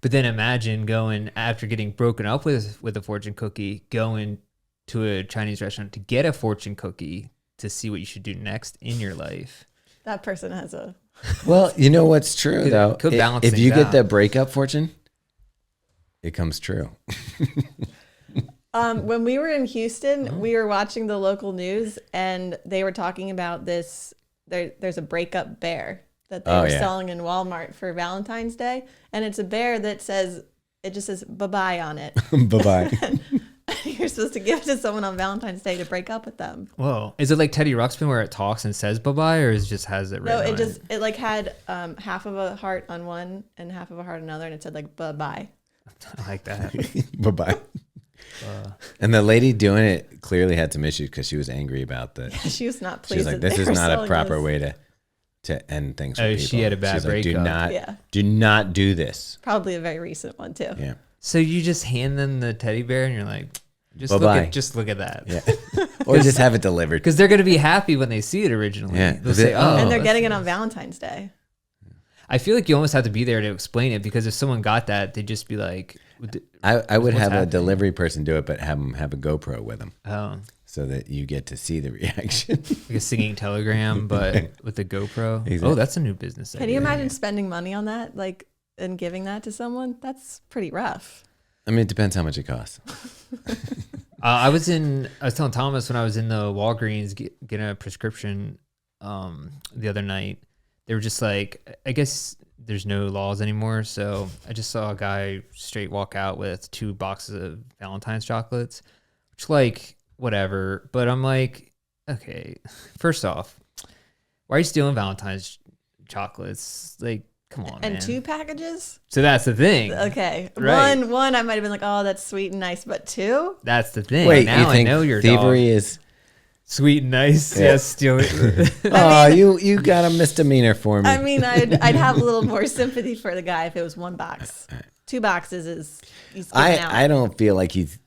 But then imagine going after getting broken up with a fortune cookie, going to a Chinese restaurant to get a fortune cookie to see what you should do next in your life. That person has a. well, you know what's true though? Could balance if you things get out. the breakup fortune, it comes true. When we were in Houston, we were watching the local news, and they were talking about this. There's a breakup bear that they were selling in Walmart for Valentine's Day, and it's a bear that just says bye-bye on it. Bye-bye. You're supposed to give it to someone on Valentine's Day to break up with them. Whoa. Is it like Teddy Ruxpin where it talks and says bye-bye, or it just has it No, written on it like had half of a heart on one and half of a heart on another, and it said like bye-bye. I like that. Bye-bye. And the lady doing it clearly had some issues because she was angry about the. She was not She pleased. was like, that "This they is were not a selling proper this. way to end things." Oh, with she people." had a bad She's like, do breakup. not, Yeah. do not do this. Probably a very recent one too. Yeah, So you just hand them the teddy bear and you're like, Bye-bye. just look at that. yeah, or just have it delivered. Because they're going to be happy when they see it originally. Yeah. They'll say, oh. And they're that's getting it nice. on Valentine's Day. I feel like you almost have to be there to explain it, because if someone got that, they'd just be like, I would What's have a happening? delivery person do it, but have them have a GoPro with them oh, so that you get to see the reaction. like a singing telegram, but with the GoPro. Exactly. Oh, that's a new business idea. Can you imagine spending money on that, like, and giving that to someone? That's pretty rough. I mean, it depends how much it costs. I was telling Thomas when I was in the Walgreens getting a prescription the other night, they were just like, I guess there's no laws anymore. So I just saw a guy straight walk out with 2 boxes of Valentine's chocolates, which like, whatever. But I'm like, okay, first off, why are you stealing Valentine's chocolates? Like, come on, And man. 2 packages? So that's the thing. Okay. Right. One I might have been like, oh, that's sweet and nice, but 2? That's the thing. Wait, now you think I know your thievery dog. is? Sweet and nice. Yeah. Yes, steal it. Oh, you got a misdemeanor for me. I mean, I'd have a little more sympathy for the guy if it was 1 box. 2 boxes is he's giving out. I don't feel like he's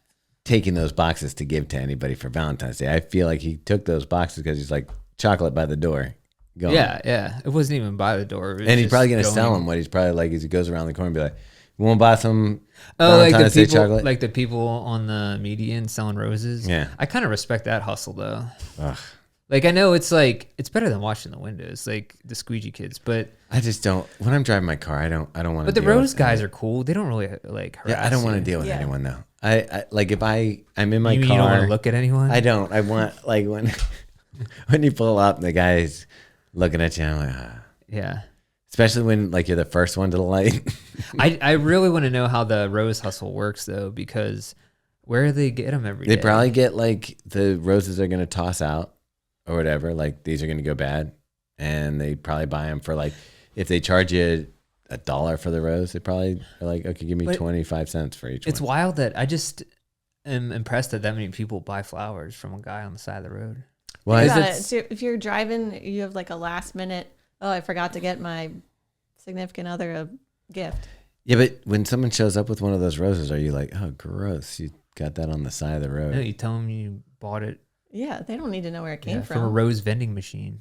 taking those boxes to give to anybody for Valentine's Day. I feel like he took those boxes because he's like, chocolate by the door. Go on. Yeah. It wasn't even by the door. It was And he's just probably gonna going- sell them. What he's probably like is he goes around the corner and be like, "You want to buy some Oh, like the Valentine's Day people, chocolate?" like the people on the median selling roses. Yeah. I kind of respect that hustle though. Ugh. Like I know it's like it's better than watching the windows, like the squeegee kids. But I just don't. When I'm driving my car, I don't want to. but the rose guys are cool. They don't really like harass Yeah, I don't want to you. deal with Yeah. anyone though. I like if I'm in my You, car. you don't want to look at anyone. I don't. I want like when when you pull up and the guy's looking at you. I'm like, ah. Yeah. Especially when like you're the first one to the light. I really want to know how the rose hustle works though, because where do they get them every day? They probably get like the roses are gonna toss out or whatever. Like these are gonna go bad, and they probably buy them for like if they charge you $1 for the rose, they probably are like, okay, give me But 25 cents for each It's one. wild that I just am impressed that many people buy flowers from a guy on the side of the road. Well, Think I- about it. So if you're driving, you have like a last minute, oh, I forgot to get my significant other a gift. yeah, but when someone shows up with one of those roses, are you like, oh, gross? You got that on the side of the road. No, you tell them you bought it Yeah, they don't need to know where it came from a from. rose vending machine.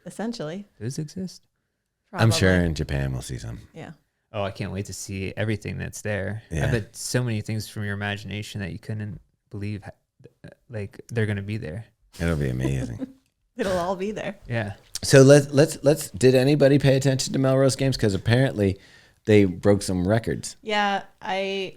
Essentially. Those exist? I'm sure Probably. in Japan we'll see some. Yeah. Oh, I can't wait to see everything that's there. Yeah. I bet so many things from your imagination that you couldn't believe, like they're gonna be there. It'll be amazing. It'll all be there. Yeah. So let's. Did anybody pay attention to Melrose Games? Because apparently they broke some records. Yeah, I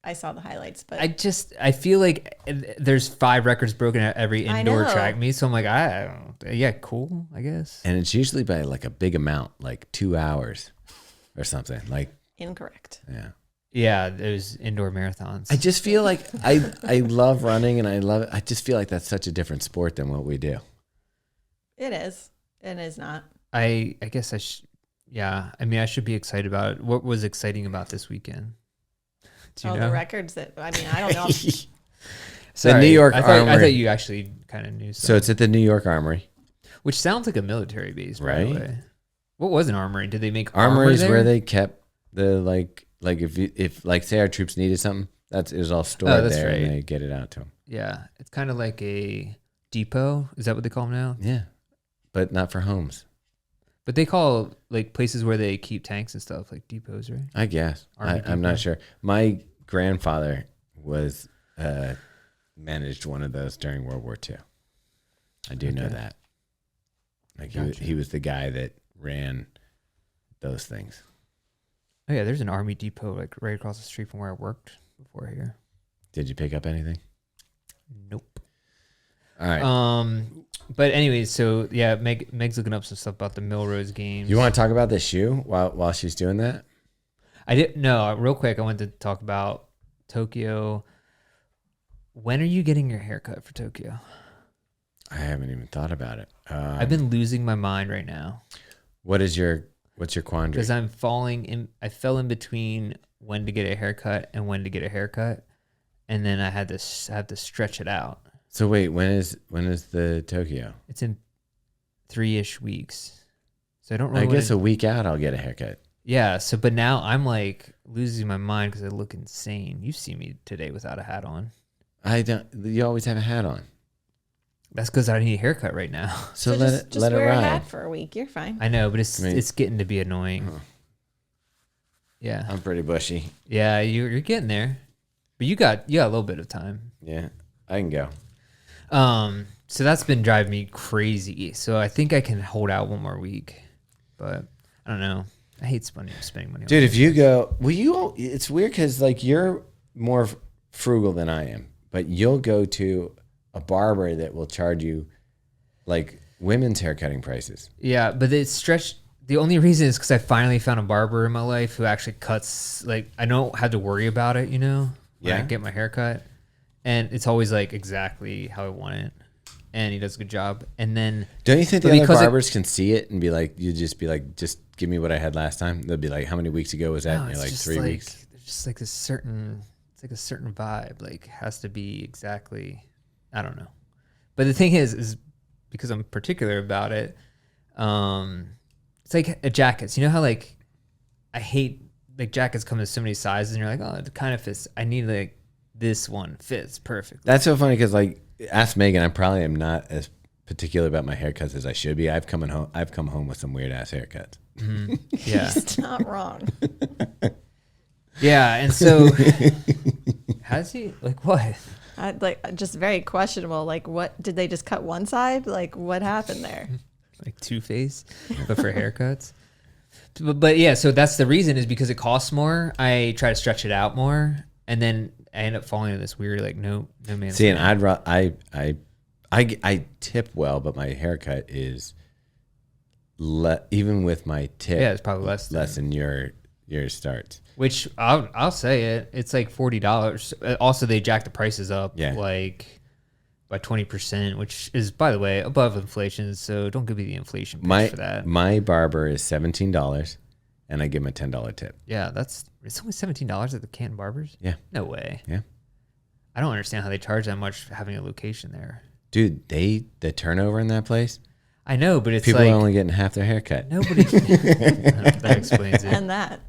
I saw the highlights, but I feel like there's 5 records broken at every I indoor know. track meet. So I'm like, I don't know. Yeah, cool, I guess. And it's usually by like a big amount, like 2 hours or something. Like, incorrect. yeah. Yeah, there's indoor marathons. I just feel like I love running and I love it. I just feel like that's such a different sport than what we do. It is. It is not. I guess I should. Yeah, I mean, I should be excited about it. What was exciting about this weekend? Do you know? The records that, I mean, I don't know. Sorry, New York I Armory. thought you actually kind of knew. So it's at the New York Armory. Which sounds like a military base, by Right? the way. What was an armory? Did they make armor Armories there? where they kept the like if like say our troops needed something, it was all stored that's there right. and they get it out to them. Yeah, it's kind of like a depot. Is that what they call them now? Yeah, but not for homes. But they call like places where they keep tanks and stuff like depots, right? I guess. Army I'm not depot. sure. My grandfather was managed one of those during World War II. I do know Okay. that. Like Gotcha. he was the guy that ran those things. Oh yeah, there's an army depot like right across the street from where I worked before here. Did you pick up anything? Nope. All right. But anyways, so yeah, Meg's looking up some stuff about the Milrose games. You want to talk about the shoe while she's doing that? I didn't. No, real quick, I wanted to talk about Tokyo. When are you getting your haircut for Tokyo? I haven't even thought about it. I've been losing my mind right now What's your quandary? because I'm falling in. I fell in between when to get a haircut and when to get a haircut, and then I have to stretch it out. So wait, when is the Tokyo? It's in 3-ish weeks, so I don't really. I guess a week out I'll get a haircut. Yeah. So, but now I'm like losing my mind because I look insane. You see me today without a hat on. I don't. You always have a hat on. That's because I need a haircut right now. So, just let it wear a ride. hat for a week. You're fine. I know, but it's I mean- it's getting to be annoying. Huh. Yeah. I'm pretty bushy. Yeah, you're getting there. But you got a little bit of time. Yeah, I can go. So that's been driving me crazy. So I think I can hold out one more week. But I don't know. I hate spending money on Dude, if this. you go, it's weird because like you're more frugal than I am, but you'll go to a barber that will charge you like women's haircutting prices. Yeah, but it's stretched. The only reason is because I finally found a barber in my life who actually cuts, like, I don't have to worry about it, when Yeah. I get my haircut. And it's always like exactly how I want it. And he does a good job. And then Don't you think But the other because it- barbers can see it and be like, just give me what I had last time? They'll be like, how many weeks ago was that? no, And you're it's like, just 3 weeks. There's just like it's like a certain vibe, like has to be exactly, I don't know. But the thing is because I'm particular about it, it's like a jackets. You know how like I hate like jackets come in so many sizes and you're like, oh, it kind of fits. I need like this one fits perfectly. That's so funny because like, ask Megan, I probably am not as particular about my haircuts as I should be. I've come home with some weird ass haircuts. Yeah. It's not wrong. Yeah. And so has he like what? Just very questionable. Like, what did they just cut one side? Like, what happened there? Like Two-Face, but for haircuts. But yeah, so that's the reason is because it costs more. I try to stretch it out more, and then I end up falling into this weird like no man's See, and land. I tip well, but my haircut is even with my tip. Yeah, it's probably less than your starts. Which I'll say it. It's like $40. Also, they jack the prices up like by 20%, which is, by the way, above inflation. So don't give me the inflation pitch for that. My barber is $17, and I give him a $10 tip. Yeah, it's only $17 at the Canton Barbers. Yeah, No way. yeah, I don't understand how they charge that much for having a location there. dude. The turnover in that place. I know, but it's People like are only getting half their haircut. nobody. That explains it. And that.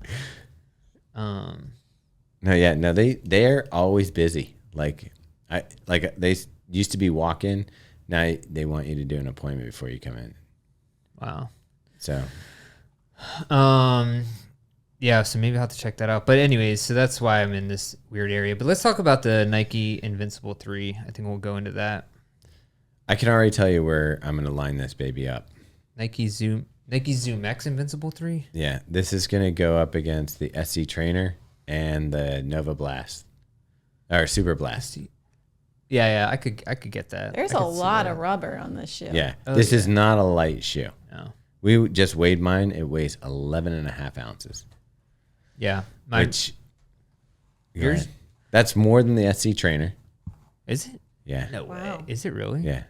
No, they're always busy. They used to be walk-in. Now they want you to do an appointment before you come in. Wow. So, yeah, so maybe I'll have to check that out. But anyways, so that's why I'm in this weird area. But let's talk about the Nike Invincible 3. I think we'll go into that. I can already tell you where I'm going to line this baby up. Nike Zoom X Invincible 3. Yeah, this is going to go up against the SC Trainer and the Nova Blast. or Super Blast. Yeah, I could get that. There's I a could see lot that. of rubber on this shoe. Yeah, Oh, this is yeah. not a light shoe. No. We just weighed mine. It weighs 11 and a half ounces, Yeah. Mine, which yours that's more than the SC Trainer. is it? Yeah, No Wow. way. Is it really? yeah,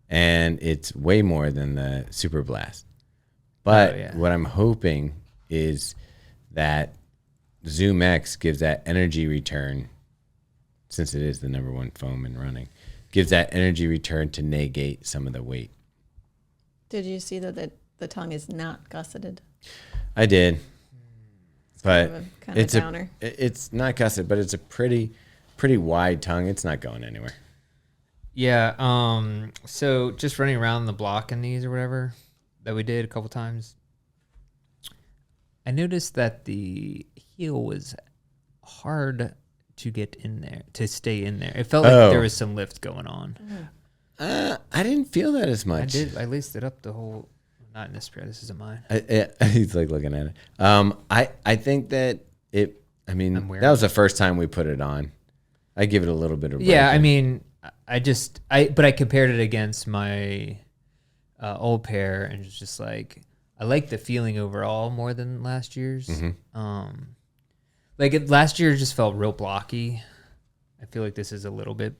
and it's way more than the Super Blast. But Oh, yeah. what I'm hoping is that Zoom X gives that energy return, since it is the number one foam in running, gives that energy return to negate some of the weight. Did you see that the tongue is not gusseted? I did, but Kind of it's a downer. it's not gusset, but it's a pretty wide tongue. It's not going anywhere. Yeah. So just running around the block in these or whatever that we did a couple times, I noticed that the heel was hard to get in there, to stay in there. It felt like there was some lift going on. I didn't feel that as much. I did. I laced it up the whole. Not in this pair. This isn't mine. He's like looking at it. I think that it. I mean, I'm wearing that was the first time we put it on. I give it a little bit of. Yeah, I break. mean, but I compared it against my old pair, and it's just like I like the feeling overall more than last year's. Last year just felt real blocky. I feel like this is a little bit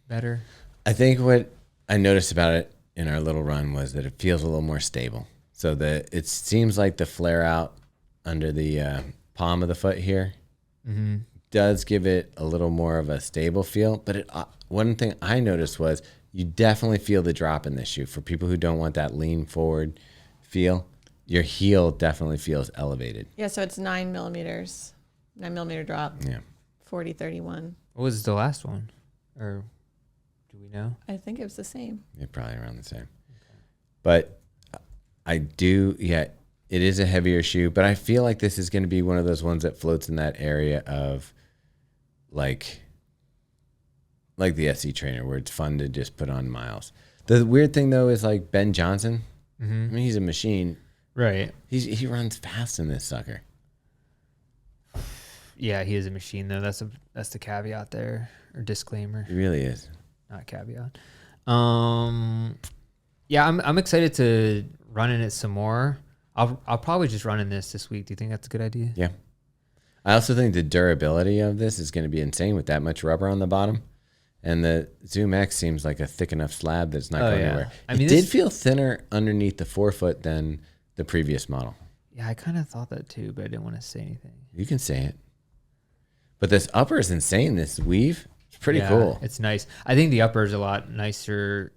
better. I think what I noticed about it in our little run was that it feels a little more stable. So it seems like the flare out under the palm of the foot here does give it a little more of a stable feel. But one thing I noticed was you definitely feel the drop in this shoe. For people who don't want that lean forward feel, your heel definitely feels elevated. Yeah, so it's 9 millimeters, 9 millimeter drop, Yeah. 40-31. What was the last one? Or do we know? I think it was the same. Yeah, probably around the same. But I do, yeah, it is a heavier shoe, but I feel like this is going to be one of those ones that floats in that area of like the SC Trainer, where it's fun to just put on miles. The weird thing though is like Ben Johnson. I mean, he's a machine. Right. He runs fast in this sucker. Yeah, he is a machine though. That's the caveat there, or disclaimer. He really is. Not caveat. Yeah, I'm excited to run in it some more. I'll probably just run in this week. Do you think that's a good idea? Yeah. I also think the durability of this is going to be insane with that much rubber on the bottom. And the Zoom X seems like a thick enough slab that's not going anywhere. I mean, it did feel thinner underneath the forefoot than the previous model. Yeah, I kind of thought that too, but I didn't want to say anything. You can say it. But this upper is insane. This weave, it's pretty Yeah, cool. It's nice. I think the upper is a lot nicer.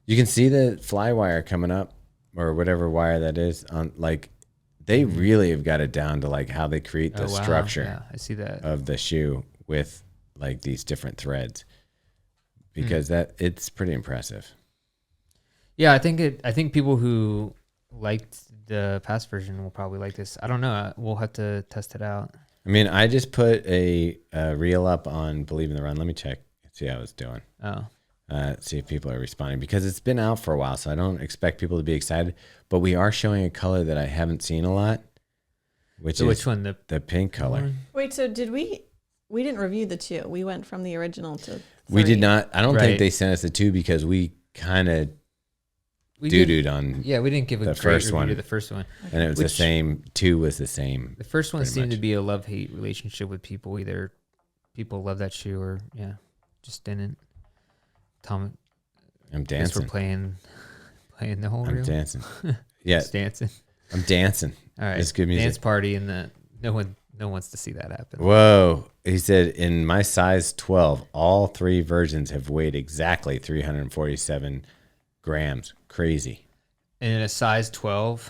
You can see the fly wire coming up, or whatever wire that is. On like, they really have got it down to like how they create the structure Yeah, I see that. of the shoe with like these different threads, because it's pretty impressive. Yeah, I think people who liked the past version will probably like this. I don't know. We'll have to test it out. I mean, I just put a reel up on Believe in the Run. Let me check, see how it's doing. Oh, See if people are responding, because it's been out for a while, so I don't expect people to be excited. But we are showing a color that I haven't seen a lot, which is which one? the pink color. one? Wait, so did we didn't review the two. We went from the original to 3. We did not. I don't Right. think they sent us the 2 because we kind of We doo-dooed on, Yeah, we didn't give a the great first review one. to the first one. and it was the Which- same. 2 was the same. The first one Pretty seemed much. to be a love-hate relationship with people. Either people love that shoe or just didn't. Tom, I'm guess we're dancing. playing the whole I'm reel. dancing. Yeah, Just dancing. I'm dancing. All right, It's good music. Dance party, and no one wants to see that happen. Whoa. He said, in my size 12, all 3 versions have weighed exactly 347 grams. Crazy. And in a size 12,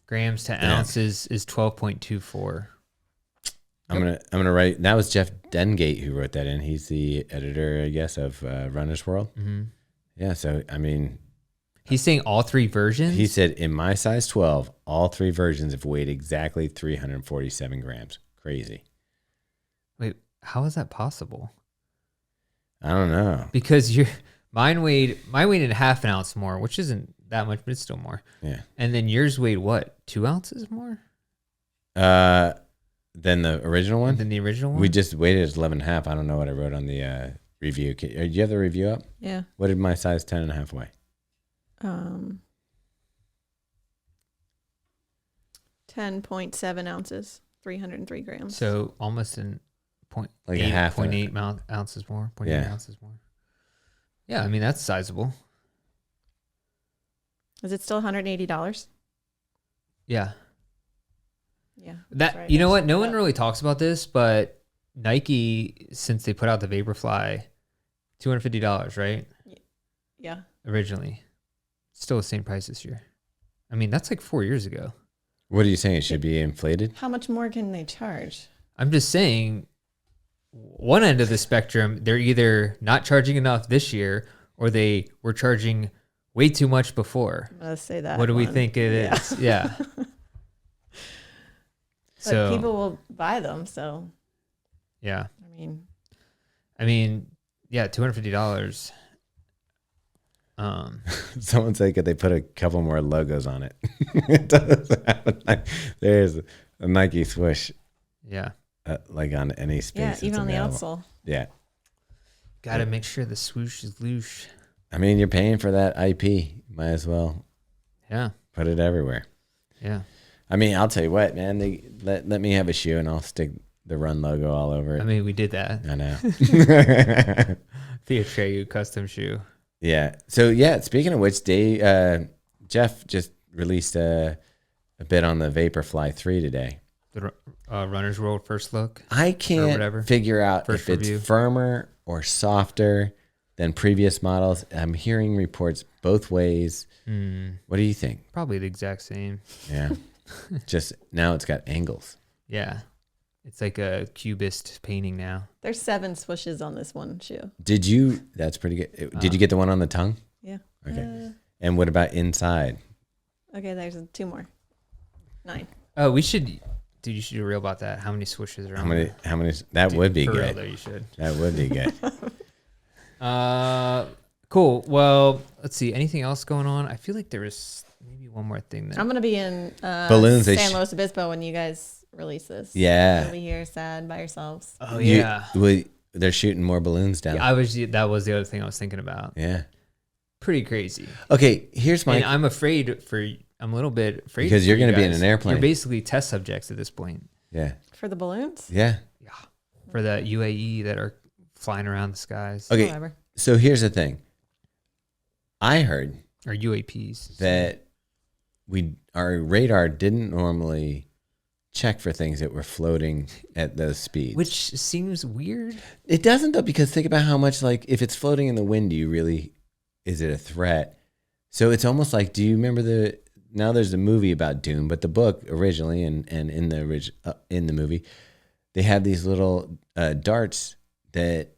grams to ounces is 12.24. I'm gonna write. That was Jeff Dengate who wrote that in. He's the editor, I guess, of Runner's World. Mm-hmm. Yeah. So I mean, He's saying all 3 versions. he said in my size 12, all 3 versions have weighed exactly 347 grams. Crazy. Wait, how is that possible? I don't know. Because mine weighed a half an ounce more, which isn't that much, but it's still more. Yeah. And then yours weighed what? 2 ounces more? Than the original one? than the original one. We just waited at 11.5. I don't know what I wrote on the review. Do you have the review up? Yeah. What did my size 10.5 weigh? 10.7 ounces, 303 grams. So almost in point Like eight, a half 0.8 ounces more. 0.8 ounces more. Yeah, I mean that's sizable. Is it still $180? Yeah. Yeah. That right. you know what? No one really talks about this, but Nike, since they put out the Vaporfly, $250, right? Yeah. Originally, still the same price this year. I mean, that's like 4 years ago. What are you saying? It should be inflated? How much more can they charge? I'm just saying, one end of the spectrum, they're either not charging enough this year, or they were charging way too much before. I'm gonna say that. What do we one. think it is? Yeah. But So people will buy them, so yeah. I mean, Yeah, $250. Someone said, could they put a couple more logos on it? It does have there's a Nike swoosh, Yeah. like on any space. yeah, even on the available. outsole. Yeah. Got to make sure the swoosh is loose. I mean, you're paying for that IP. Might as well Yeah. put it everywhere. Yeah. I mean, I'll tell you what, man. They let me have a shoe, and I'll stick the Run logo all over it. I mean, we did that. I know. The Atreyu custom shoe. Yeah. So yeah. Speaking of which, Jeff just released a bit on the Vaporfly 3 today. The Runner's World first look. I whatever. can't figure out First if it's review. firmer or softer than previous models. I'm hearing reports both ways. What do you think? Probably the exact same. Yeah. Just now it's got angles. Yeah. It's like a cubist painting now. There's 7 swooshes on this one shoe. That's pretty good. Did you get the one on the tongue? Yeah. Okay. And what about inside? Okay, there's 2 more. 9. Oh, we should, dude, you should do a reel about that. How many swooshes are on there? How many, that Dude, would be for real, good. though, you should. That would be good. Cool. Well, let's see. Anything else going on? I feel like there was maybe one more thing that I'm going to be in Balloons, San Luis Obispo when you guys release this. Yeah. You'll be here sad by yourselves. Oh yeah. They're shooting more balloons down. Yeah, that was the other thing I was thinking about. Yeah. Pretty crazy. Okay, here's my. And I'm a little bit afraid Because for you're you gonna be in guys. an airplane. You're basically test subjects at this point Yeah. For the balloons? Yeah. for the UAE that are flying around the skies. Okay. Whatever. So here's the thing. I heard Or UAPs. that our radar didn't normally check for things that were floating at those speeds. Which seems weird. It doesn't though, because think about how much, like, if it's floating in the wind, is it a threat? So it's almost like, do you remember now there's a movie about Doom, but the book originally and in the movie, they have these little darts that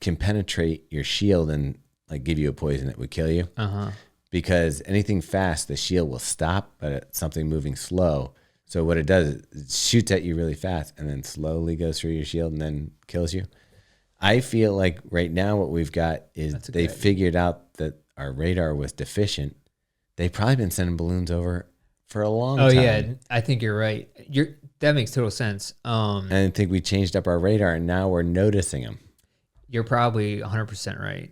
can penetrate your shield and like give you a poison that would kill you. Uh-huh. Because anything fast, the shield will stop, but something moving slow. So what it does is it shoots at you really fast and then slowly goes through your shield and then kills you. I feel like right now what we've got is they figured out that our radar was deficient. They've probably been sending balloons over for a long time. Oh yeah, I think you're right. That makes total sense. And I think we changed up our radar and now we're noticing them. You're probably 100% right.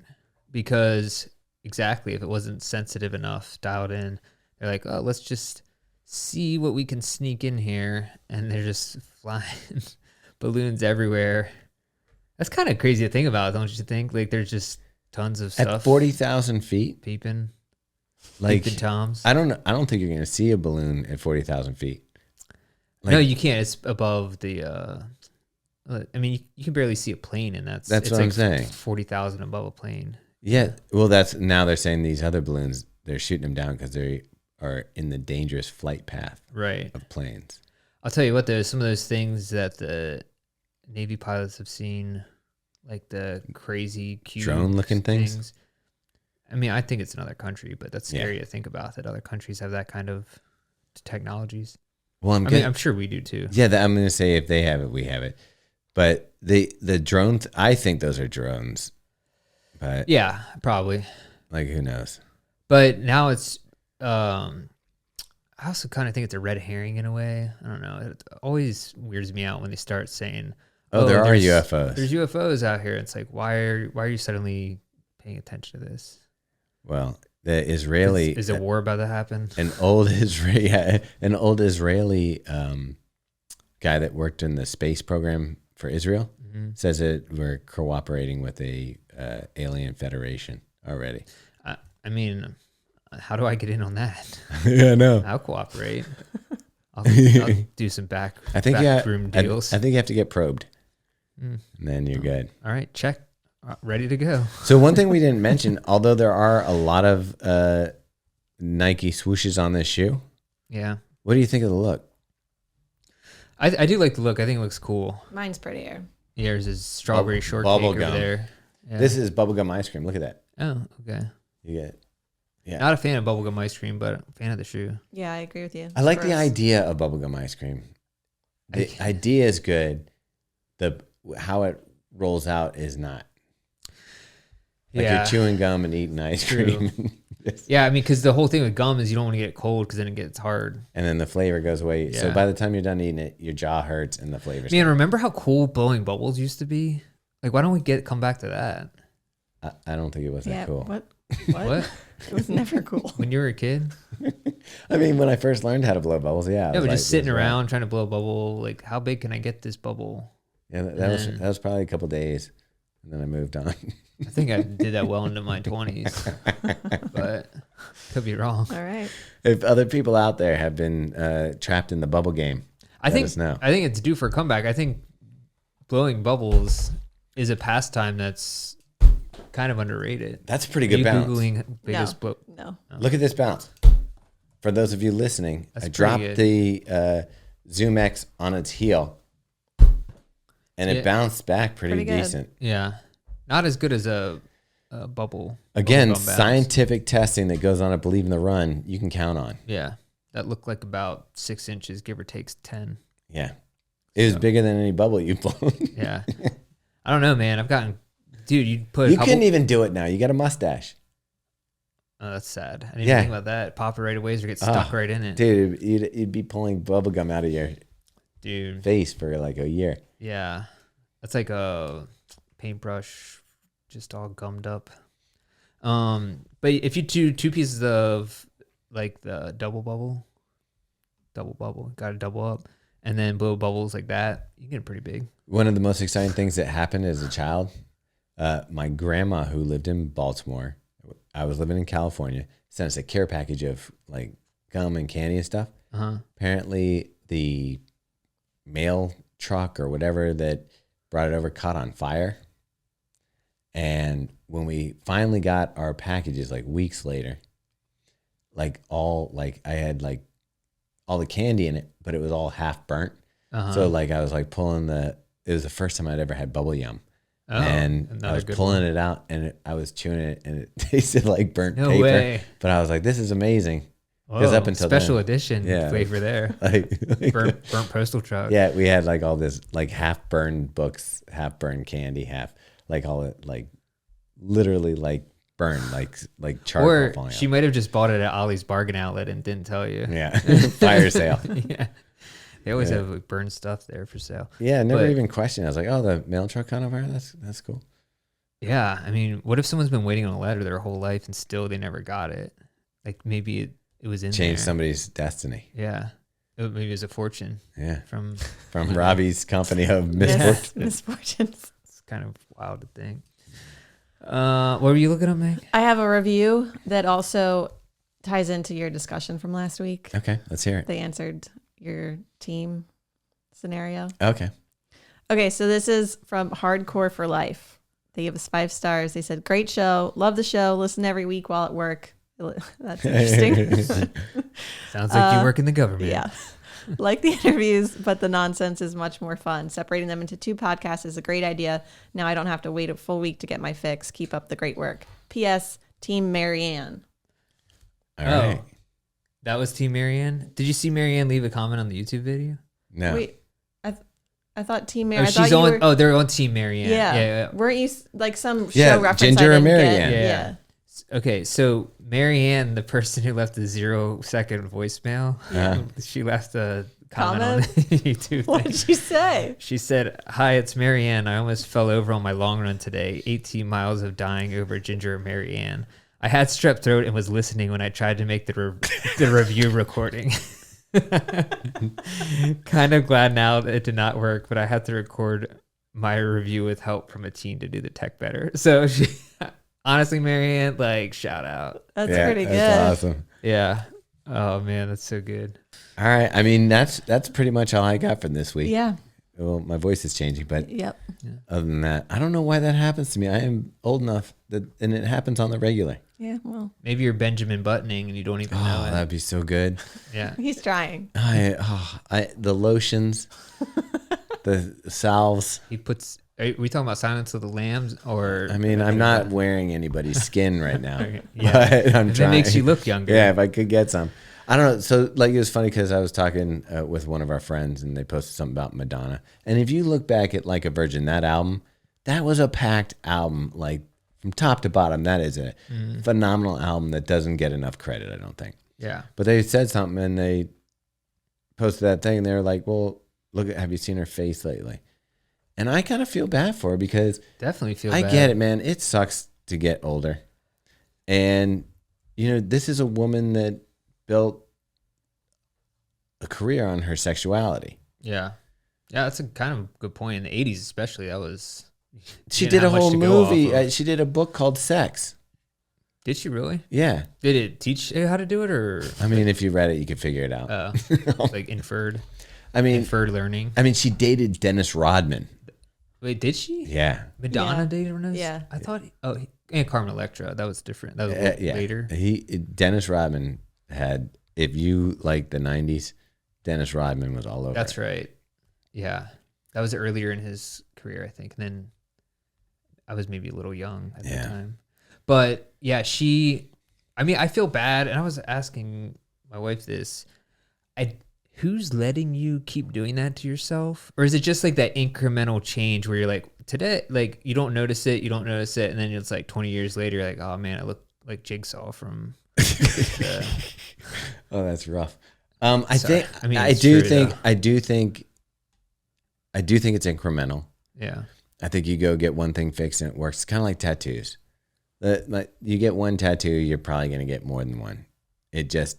Because exactly, if it wasn't sensitive enough, dialed in, they're like, oh, let's just see what we can sneak in here. And they're just flying balloons everywhere. That's kind of crazy to think about, don't you think? Like, there's just tons of stuff. At 40,000 feet? Peeping. Like, Peeping Toms. I don't think you're going to see a balloon at 40,000 feet. Like, no, you can't. It's above the... I mean, you can barely see a plane, and that's what I'm saying. 40,000 above a plane. Yeah. Well, now they're saying these other balloons, they're shooting them down because they are in the dangerous flight path Right. of planes. I'll tell you what, there's some of those things that the Navy pilots have seen, like the crazy cube Drone-looking things? I mean, I think it's another country, but that's scary to think about, that other countries have that kind of technologies. Well, I'm sure we do too. Yeah, I'm going to say if they have it, we have it. But the drones, I think those are drones. But Yeah, probably. like, who knows? But now it's, I also kind of think it's a red herring in a way. I don't know. It always weirds me out when they start saying, there are there's UFOs. There's UFOs out here. It's like, why are you suddenly paying attention to this? Well, the Israeli Is a war about to happen? An old Israeli guy that worked in the space program for Israel says that we're cooperating with a alien federation already. I mean, how do I get in on that? Yeah, no. I'll cooperate. I'll do some backroom deals. I think you have to get probed, and then you're good. All right, check. Ready to go. So one thing we didn't mention, although there are a lot of Nike swooshes on this shoe. Yeah. What do you think of the look? I do like the look. I think it looks cool. Mine's prettier. Yours is strawberry shortcake over there. Yeah. This is bubblegum ice cream. Look at that. Oh, okay. You get it. Yeah. Not a fan of bubblegum ice cream, but a fan of the shoe. Yeah, I agree with you. I like the idea of bubblegum ice cream. The idea is good. How it rolls out is not. Like you're chewing gum and eating ice cream. Yeah, I mean, because the whole thing with gum is you don't want to get it cold because then it gets hard. And then the flavor goes away. Yeah. So by the time you're done eating it, your jaw hurts and the flavor's Man, remember how cool blowing bubbles used to be? Like, why don't we come back to that? I don't think it was that cool. What? It was never cool. When you were a kid? I mean, when I first learned how to blow bubbles, Yeah, but just sitting around trying to blow a bubble. Like, how big can I get this bubble? Yeah, that was probably a couple days. And then I moved on. I think I did that well into my 20s, but could be wrong. All right. If other people out there have been trapped in the bubble game, I think let it's due for a comeback. I think blowing bubbles is a pastime that's kind of underrated. That's a pretty good bounce. Googling biggest blow. No. Look at this bounce. For those of you listening, That's I dropped good. the Zoom X on its heel, and it bounced back pretty decent. Yeah. Not as good as a bubble. Again, bubble gum bounce. scientific testing that goes on at Believe in the Run, you can count on. Yeah. That looked like about 6 inches, give or take 10. Yeah. It was bigger than any bubble you've blown. Yeah. I don't know, man. Dude, you couldn't even do it now. You got a mustache. Oh, that's sad. I didn't even think about that. Pop it right away or get stuck right in it. Dude, you'd be pulling bubble gum out of your face for like a year. Yeah. That's like a paintbrush just all gummed up. But if you do 2 pieces of like the double bubble, got to double up, and then blow bubbles like that, you get pretty big. One of the most exciting things that happened as a child, my grandma who lived in Baltimore, I was living in California, sent us a care package of like gum and candy and stuff. Apparently the mail truck or whatever that brought it over caught on fire. And when we finally got our packages, like weeks later, I had like all the candy in it, but it was all half burnt. So like I was like pulling it was the first time I'd ever had bubble yum. And I was pulling it out and I was chewing it and it tasted like burnt paper. No way. But I was like, this is amazing. Because up until special then, edition flavor there. like burnt postal truck. Yeah, we had like all this like half burned books, half burned candy, half like all it like literally like burned like charcoal. Or falling she out. might have just bought it at Ollie's Bargain Outlet and didn't tell you. Yeah, fire sale. Yeah, they always have like burned stuff there for sale. Yeah, never even questioned. I was like, oh, the mail truck caught on fire. That's cool. Yeah, I mean, what if someone's been waiting on a letter their whole life and still they never got it? Like maybe it was in Changed there. somebody's destiny. Yeah. Maybe it was a fortune. Yeah. From Robbie's company of misfortunes. Misfortunes. It's kind of wild to think. What were you looking at, Meg? I have a review that also ties into your discussion from last week. Okay, let's hear it. They answered your team scenario. Okay. Okay, so this is from Hardcore for Life. They gave us 5 stars. They said, great show. Love the show. Listen every week while at work. That's interesting. Sounds like you work in the government. Yeah. Like the interviews, but the nonsense is much more fun. Separating them into 2 podcasts is a great idea. Now I don't have to wait a full week to get my fix. Keep up the great work. P.S. Team Marianne. All right. That was Team Marianne. Did you see Marianne leave a comment on the YouTube video? No. Wait, I thought Team Marianne. They're on Team Marianne. Yeah. Yeah. Weren't you like some Yeah, show reference? Ginger I or didn't get? Marianne. Yeah. okay. So Marianne, the person who left the 0-second voicemail, she left a comment on YouTube. What did she say? She said, "Hi, it's Marianne. I almost fell over on my long run today. 18 miles of dying over Ginger Marianne. I had strep throat and was listening when I tried to make the review recording. Kind of glad now that it did not work, but I had to record my review with help from a teen to do the tech better." So she, honestly, Marianne, like, shout out. That's pretty good. That's awesome. Yeah. Oh man, that's so good. All right. I mean, that's pretty much all I got from this week. Yeah. Well, my voice is changing, but Yep. other than that, I don't know why that happens to me. I am old enough and it happens on the regular. Yeah. Well, Maybe you're Benjamin Buttoning and you don't even know Oh, it. that'd be so good. Yeah. he's trying. The lotions, the salves. He puts. Are we talking about Silence of the Lambs or? I mean, I'm not wearing anybody's skin right now. Okay, yeah. But I'm And trying. it makes you look younger. Yeah, if I could get some. I don't know. So, like, it was funny because I was talking with one of our friends and they posted something about Madonna. And if you look back at Like a Virgin, that album, that was a packed album, like from top to bottom. That is a phenomenal album that doesn't get enough credit, I don't think. Yeah. But they said something and they posted that thing and they were like, well, have you seen her face lately? And I kind of feel bad for her because Definitely feel I bad. get it, man. It sucks to get older. And, this is a woman that built a career on her sexuality. Yeah. Yeah, that's a kind of good point. In the 80s, especially, that was. She you did didn't a have whole much to go off movie. of. She did a book called Sex. Did she really? Yeah. Did it teach you how to do it or? I mean, if you read it, you could figure it out. Like inferred learning. I mean, she dated Dennis Rodman. Wait, did she? Yeah. Madonna Yeah. dated Dennis? Yeah. I thought. And Carmen Electra. That was different. That was a little Yeah. later. Dennis Rodman had, if you like the 90s, Dennis Rodman was all over. That's right. Yeah. That was earlier in his career, I think. And then I was maybe a little young at the time. But yeah, I feel bad. And I was asking my wife this. Who's letting you keep doing that to yourself? Or is it just like that incremental change where you're like, today, like you don't notice it, and then it's like 20 years later, you're like, oh man, I look like Jigsaw from. Oh, that's rough. I do think it's incremental. Yeah. I think you go get one thing fixed and it works. It's kind of like tattoos. Like you get one tattoo, you're probably going to get more than one. It just,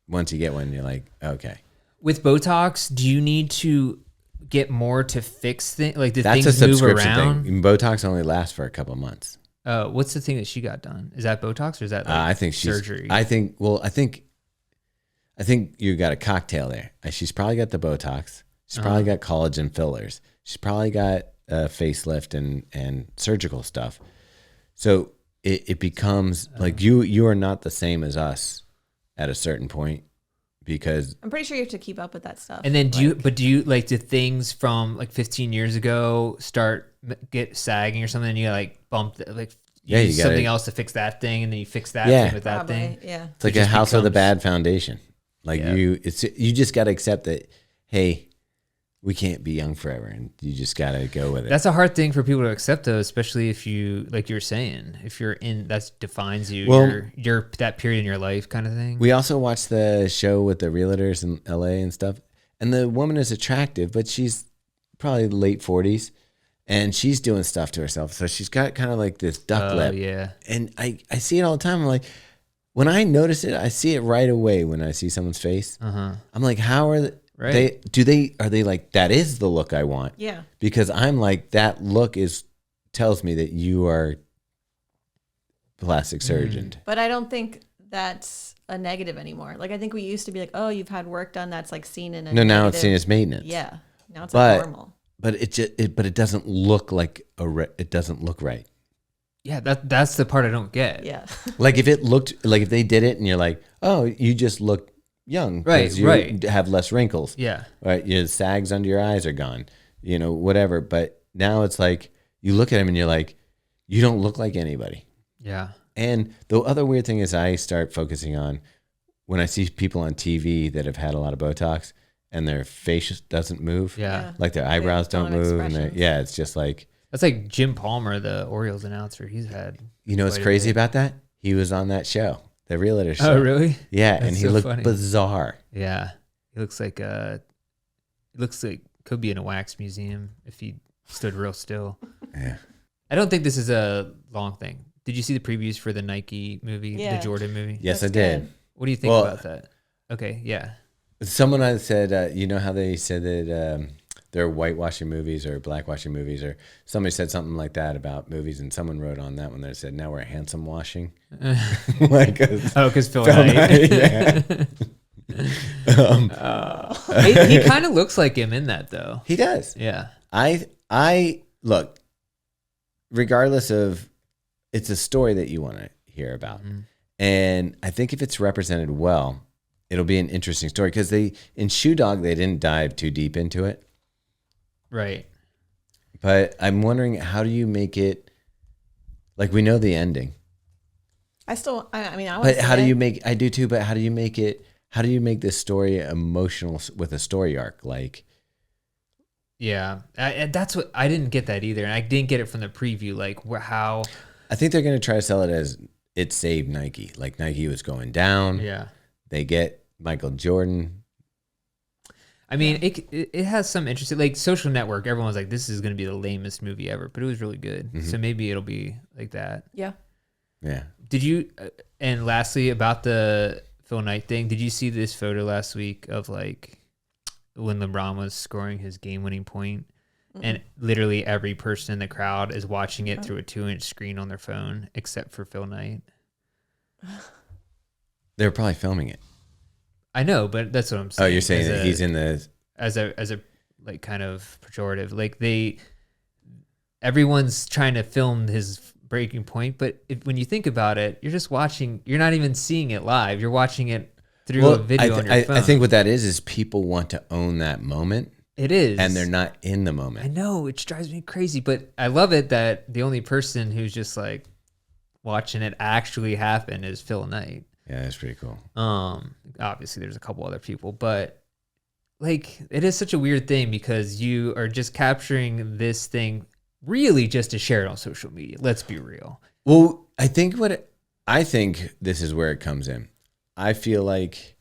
once you get one, you're like, okay. With Botox, do you need to get more to fix things? Like, That's things a move subscription around? thing. Botox only lasts for a couple of months. What's the thing that she got done? Is that Botox or is that like I think surgery? I think you got a cocktail there. She's probably got the Botox. She's probably got collagen fillers. She's probably got a facelift and surgical stuff. So it becomes like you are not the same as us at a certain point because I'm pretty sure you have to keep up with that stuff. And then do you like do things from like 15 years ago get sagging or something? And you like bump you use something else to fix that thing, and then you fix that thing with that thing. Yeah, it's like a house with a bad foundation. Like you just got to accept that. Hey, we can't be young forever, and you just got to go with it. That's a hard thing for people to accept, though, especially if you, like you're saying, if you're in, that defines you, you're that period in your life kind of thing. We also watched the show with the realtors in LA and stuff, and the woman is attractive, but she's probably late 40s, and she's doing stuff to herself. So she's got kind of like this duck lip. Yeah. And I see it all the time. I'm like, when I notice it, I see it right away when I see someone's face. I'm like, how are they? Are they like, that is the look I want? Yeah. Because I'm like, that look tells me that you are plastic surgeon. But I don't think that's a negative anymore. Like, I think we used to be like, oh, you've had work done that's like seen in a now negative. it's seen as maintenance. Yeah. Now it's like normal. But it doesn't look like it doesn't look right. Yeah, that's the part I don't get. Yeah. Like if they did it and you're like, oh, you just look young. Right. You have less wrinkles. Yeah. Right. Your sags under your eyes are gone. Whatever. But now it's like you look at him and you're like, you don't look like anybody. Yeah. And the other weird thing is I start focusing on when I see people on TV that have had a lot of Botox and their face doesn't move. Yeah. Like their eyebrows don't move. And it's just like. That's like Jim Palmer, the Orioles announcer. He's had. What's crazy about that? he was on that show, the realtor show. Oh, really? Yeah, That's and he so looked funny. bizarre. Yeah. He looks like could be in a wax museum if he stood real still. Yeah. I don't think this is a long thing. Did you see the previews for the Nike movie, Yeah. the Jordan movie? Yes, I Looks did. good. What do you think Well- about that? Okay, yeah. Someone I said, you know how they said that they're whitewashing movies or blackwashing movies, or somebody said something like that about movies, and someone wrote on that one that said, now we're handsome washing. Like, Because Phil Phil Knight. Knight, yeah. He kind of looks like him in that, though. He does. Yeah. I look, regardless of, it's a story that you want to hear about. And I think if it's represented well, it'll be an interesting story, because in Shoe Dog, they didn't dive too deep into it. Right. But I'm wondering, how do you make it, like, we know the ending, I mean, I want but to how do you make, I do too, but how do you make this story emotional with a story arc? Like, Yeah. And that's what I didn't get that either. And I didn't get it from the preview. Like, how. I think they're going to try to sell it as it saved Nike. Like, Nike was going down. Yeah. They get Michael Jordan. I mean, it has some interesting, like, Social Network. Everyone's like, this is going to be the lamest movie ever, but it was really good. So maybe it'll be like that. Yeah. Yeah. Did you, and lastly, about the Phil Knight thing, did you see this photo last week of, like, when LeBron was scoring his game-winning point, and literally every person in the crowd is watching it through a 2-inch screen on their phone, except for Phil Knight? They're probably filming it. I know, but that's what I'm Oh, saying. you're saying as that he's in the... as a like kind of pejorative. Like everyone's trying to film his breaking point, but when you think about it, you're just watching. You're not even seeing it live. You're watching it through a video on your phone. I think what that is people want to own that moment, it is, and they're not in the I moment. know, it drives me crazy, but I love it that the only person who's just like watching it actually happen is Phil Knight. Yeah, that's pretty cool. Obviously there's a couple other people, but like, it is such a weird thing because you are just capturing this thing really just to share it on social media. Let's be real. Well, I think this is where it comes in. I feel like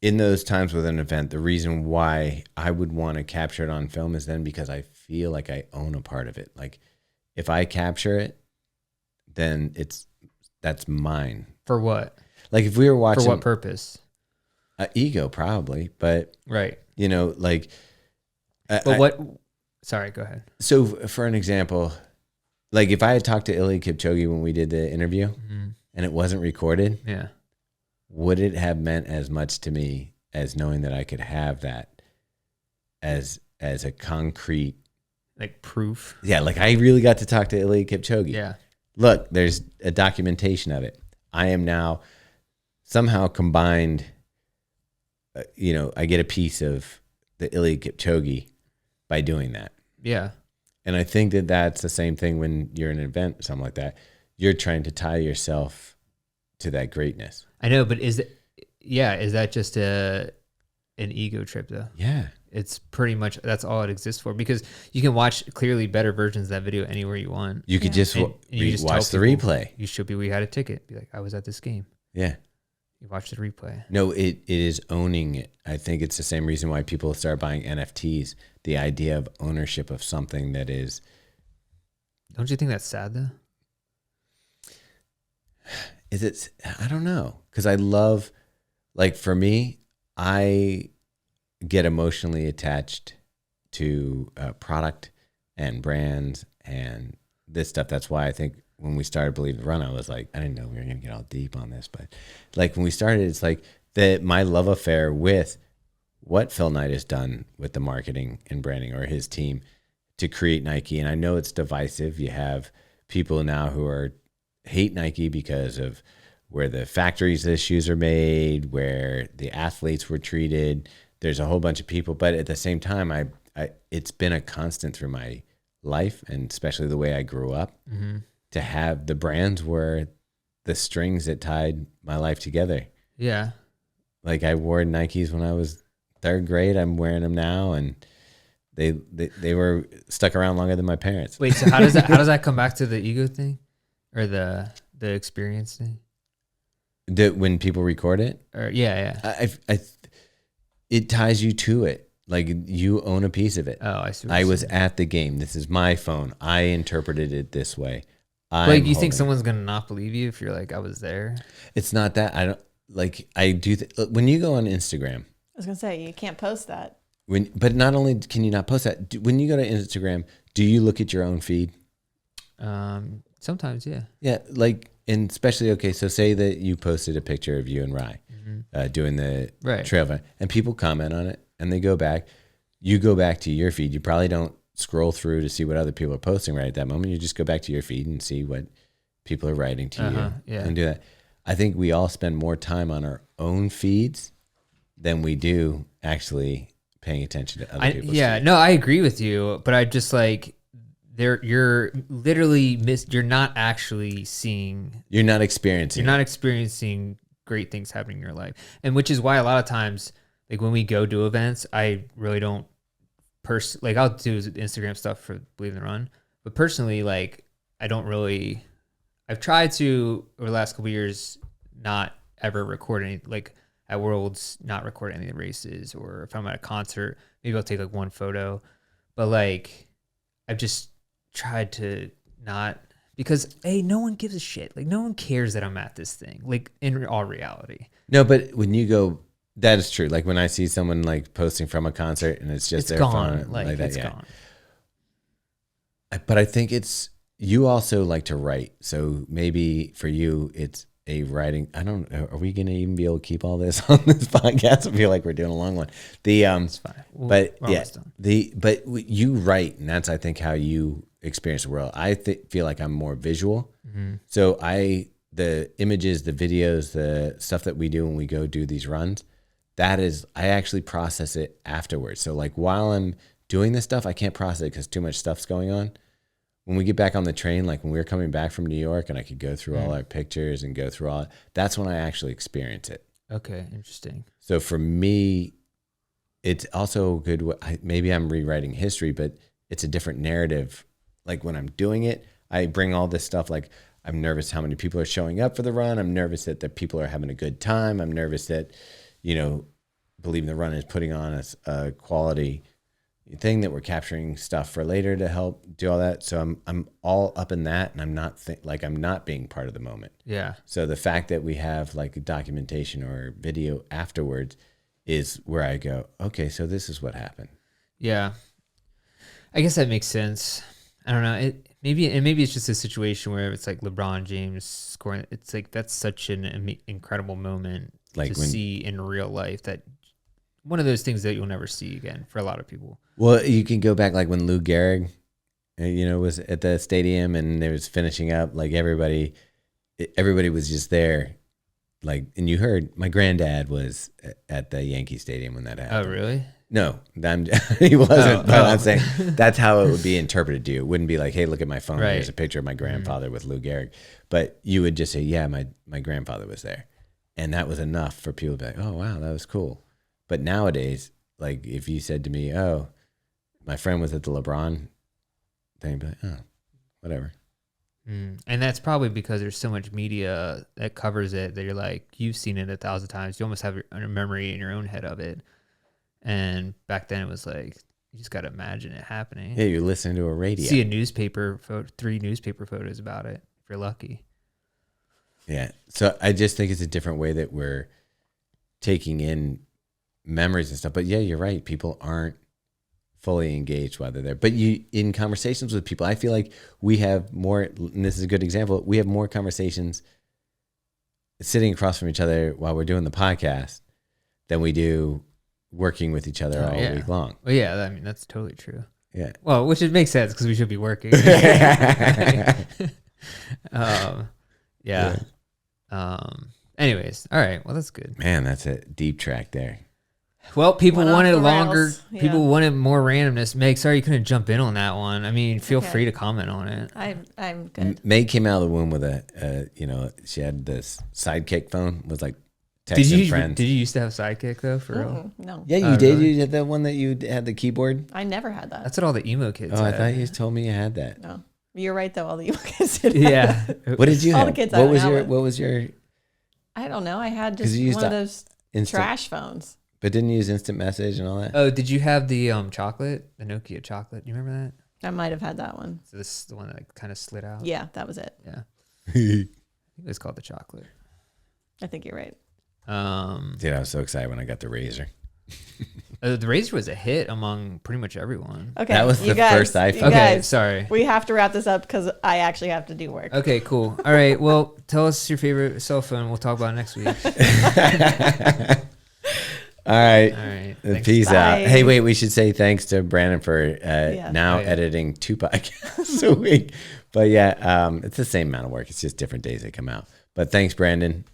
in those times with an event, the reason why I would want to capture it on film is then because I feel like I own a part of it. Like, if I capture it, then that's mine. For what? Like, if we were watching, For what purpose? Ego, probably, but Right. like. But what? Sorry, go ahead. So, for an example, like if I had talked to Eliud Kipchoge when we did the interview and it wasn't recorded, Yeah. would it have meant as much to me as knowing that I could have that as a concrete, Like proof. yeah, like I really got to talk to Eliud Kipchoge. Yeah. Look, there's a documentation of it. I am now somehow combined, I get a piece of the Eliud Kipchoge by doing that. Yeah. And I think that that's the same thing when you're in an event or something like that. You're trying to tie yourself to that greatness. I know, but is that just an ego trip though? Yeah. It's pretty much, that's all it exists for, because you can watch clearly better versions of that video anywhere you want. You could just, And you just watch the tell people, replay. You should be, we had a ticket. Be like, I was at this game. Yeah. You watch the replay. No, it is owning it. I think it's the same reason why people start buying NFTs. The idea of ownership of something that is. Don't you think that's sad though? Is it? I don't know. Because I love, like for me, I get emotionally attached to product and brands and this stuff. That's why I think when we started Believe the Run, I was like, I didn't know we were going to get all deep on this, but like when we started, it's like my love affair with what Phil Knight has done with the marketing and branding, or his team, to create Nike. And I know it's divisive. You have people now who hate Nike because of where the factories the shoes are made, where the athletes were treated. There's a whole bunch of people, but at the same time, it's been a constant through my life, and especially the way I grew up, to have the brands were the strings that tied my life together. Yeah. Like I wore Nikes when I was third grade. I'm wearing them now, and they were stuck around longer than my parents. Wait, so how does that come back to the ego thing, or the the experience thing? That when people record it, Or yeah. it ties you to it. Like you own a piece of it. Oh, I see. I was at the game. This is my phone. I interpreted it this way. Like you think someone's gonna not believe you if you're like, I was there? It's not that. I don't like. I do. When you go on Instagram, I was gonna say you can't post that. But not only can you not post that, when you go to Instagram, do you look at your own feed? Sometimes, yeah. Yeah, like, and especially, okay, so say that you posted a picture of you and Rye doing the trail run, and people comment on it, and they go back. You go back to your feed. You probably don't scroll through to see what other people are posting right at that moment. You just go back to your feed and see what people are writing to you and do that. I think we all spend more time on our own feeds than we do actually paying attention to other people's feeds. No, I agree with you, but I just like... You're literally you're not actually seeing. You're not experiencing. You're not experiencing great things happening in your life, and which is why a lot of times, like when we go do events, I really don't like I'll do Instagram stuff for Believe in the Run, but personally, like I don't really. I've tried to over the last couple of years not ever record any, like at Worlds, not record any of the races, or if I'm at a concert, maybe I'll take like one photo, but like I've just tried to not, because no one gives a shit. Like no one cares that I'm at this thing, like in all reality. No, but when you go, that is true. Like when I see someone like posting from a concert and it's just their gone. phone, Like that, it's gone. But I think you also like to write. So maybe for you, it's a writing. I don't know. Are we going to even be able to keep all this on this podcast? I feel like we're doing a long one. It's fine. But yeah, but you write, and that's, I think, how you experience the world. I feel like I'm more visual. Mm-hmm. So the images, the videos, the stuff that we do when we go do these runs, I actually process it afterwards. So like while I'm doing this stuff, I can't process it because too much stuff's going on. When we get back on the train, like when we were coming back from New York and I could go through all our pictures and go through that's when I actually experience it. Okay, interesting. So for me, it's also good. Maybe I'm rewriting history, but it's a different narrative. Like when I'm doing it, I bring all this stuff. Like I'm nervous how many people are showing up for the run. I'm nervous that the people are having a good time. I'm nervous that, Believe in the Run is putting on a quality thing that we're capturing stuff for later to help do all that. So I'm all up in that, and I'm not I'm not being part of the moment. Yeah. So the fact that we have like a documentation or video afterwards is where I go, okay, so this is what happened. Yeah. I guess that makes sense. I don't know. Maybe it's just a situation where it's like LeBron James scoring. It's like that's such an incredible moment to see in real life, that one of those things that you'll never see again for a lot of people. Well, you can go back like when Lou Gehrig, was at the stadium and they was finishing up. Like everybody was just there. Like, and you heard my granddad was at the Yankee Stadium when that happened. Oh, really? No, he wasn't. But I'm saying that's how it would be interpreted to you. It wouldn't be like, hey, look at my phone. Right. Here's a picture of my grandfather with Lou Gehrig. But you would just say, yeah, my grandfather was there. And that was enough for people to be like, oh, wow, that was cool. But nowadays, like if you said to me, oh, my friend was at the LeBron thing, I'd be like, oh, whatever. And that's probably because there's so much media that covers it that you're like, you've seen it 1,000 times. You almost have a memory in your own head of it. And back then it was like, you just got to imagine it happening. Yeah, you're listening to a radio. See a newspaper 3 newspaper photos about it if you're lucky. Yeah. So I just think it's a different way that we're taking in memories and stuff. But yeah, you're right. People aren't fully engaged while they're there. But in conversations with people, I feel like we have more, and this is a good example, we have more conversations sitting across from each other while we're doing the podcast than we do working with each other all week long. Well, yeah, I mean, that's totally true. Yeah. Well, which it makes sense because we should be working. Anyways, all right. Well, that's good. Man, that's a deep track there. Well, people Went wanted off the longer. rails. Yeah. People wanted more randomness. Meg, sorry you couldn't jump in on that one. I mean, feel free to comment on it. I'm good. Meg came out of the womb with she had this sidekick phone, was like texting friends. Did you used to have Sidekick though? For real? No. Yeah, you did. Really? You had the one that you had the keyboard. I never had that. That's what all the emo kids Oh, had. I thought you told me you had that. No. You're right though. All the emo kids did. Yeah. What did you All have? the kids what I was went your out with. What was your? I don't know. I had 'Cause just you used one of that those Instant, trash phones. but didn't you use instant message and all that? Oh, did you have the chocolate, the Nokia chocolate? Do you remember that? I might have had that one. So this is the one that like, kind of slid out. Yeah, that was it. Yeah. I think it was called the chocolate. I think you're right. Dude, I was so excited when I got the Razor. The Razor was a hit among pretty much everyone. Okay, That was you the guys, first iPhone. you Okay, guys, sorry. we have to wrap this up because I actually have to do work. Okay, cool. All right. Well, tell us your favorite cell phone. We'll talk about it next week. All right. All right. Thanks. Peace out. Bye. Hey, wait, we should say thanks to Brandon for now Oh, yeah. editing 2 podcasts a week. But yeah, it's the same amount of work. It's just different days they come out. But thanks, Brandon.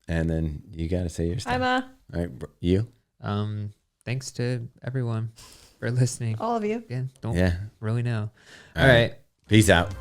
And then you got to say your stuff. Hi, Ma. All right, you? Thanks to everyone for listening. All of you. Again, don't Yeah. really know. All All right. right. Peace out.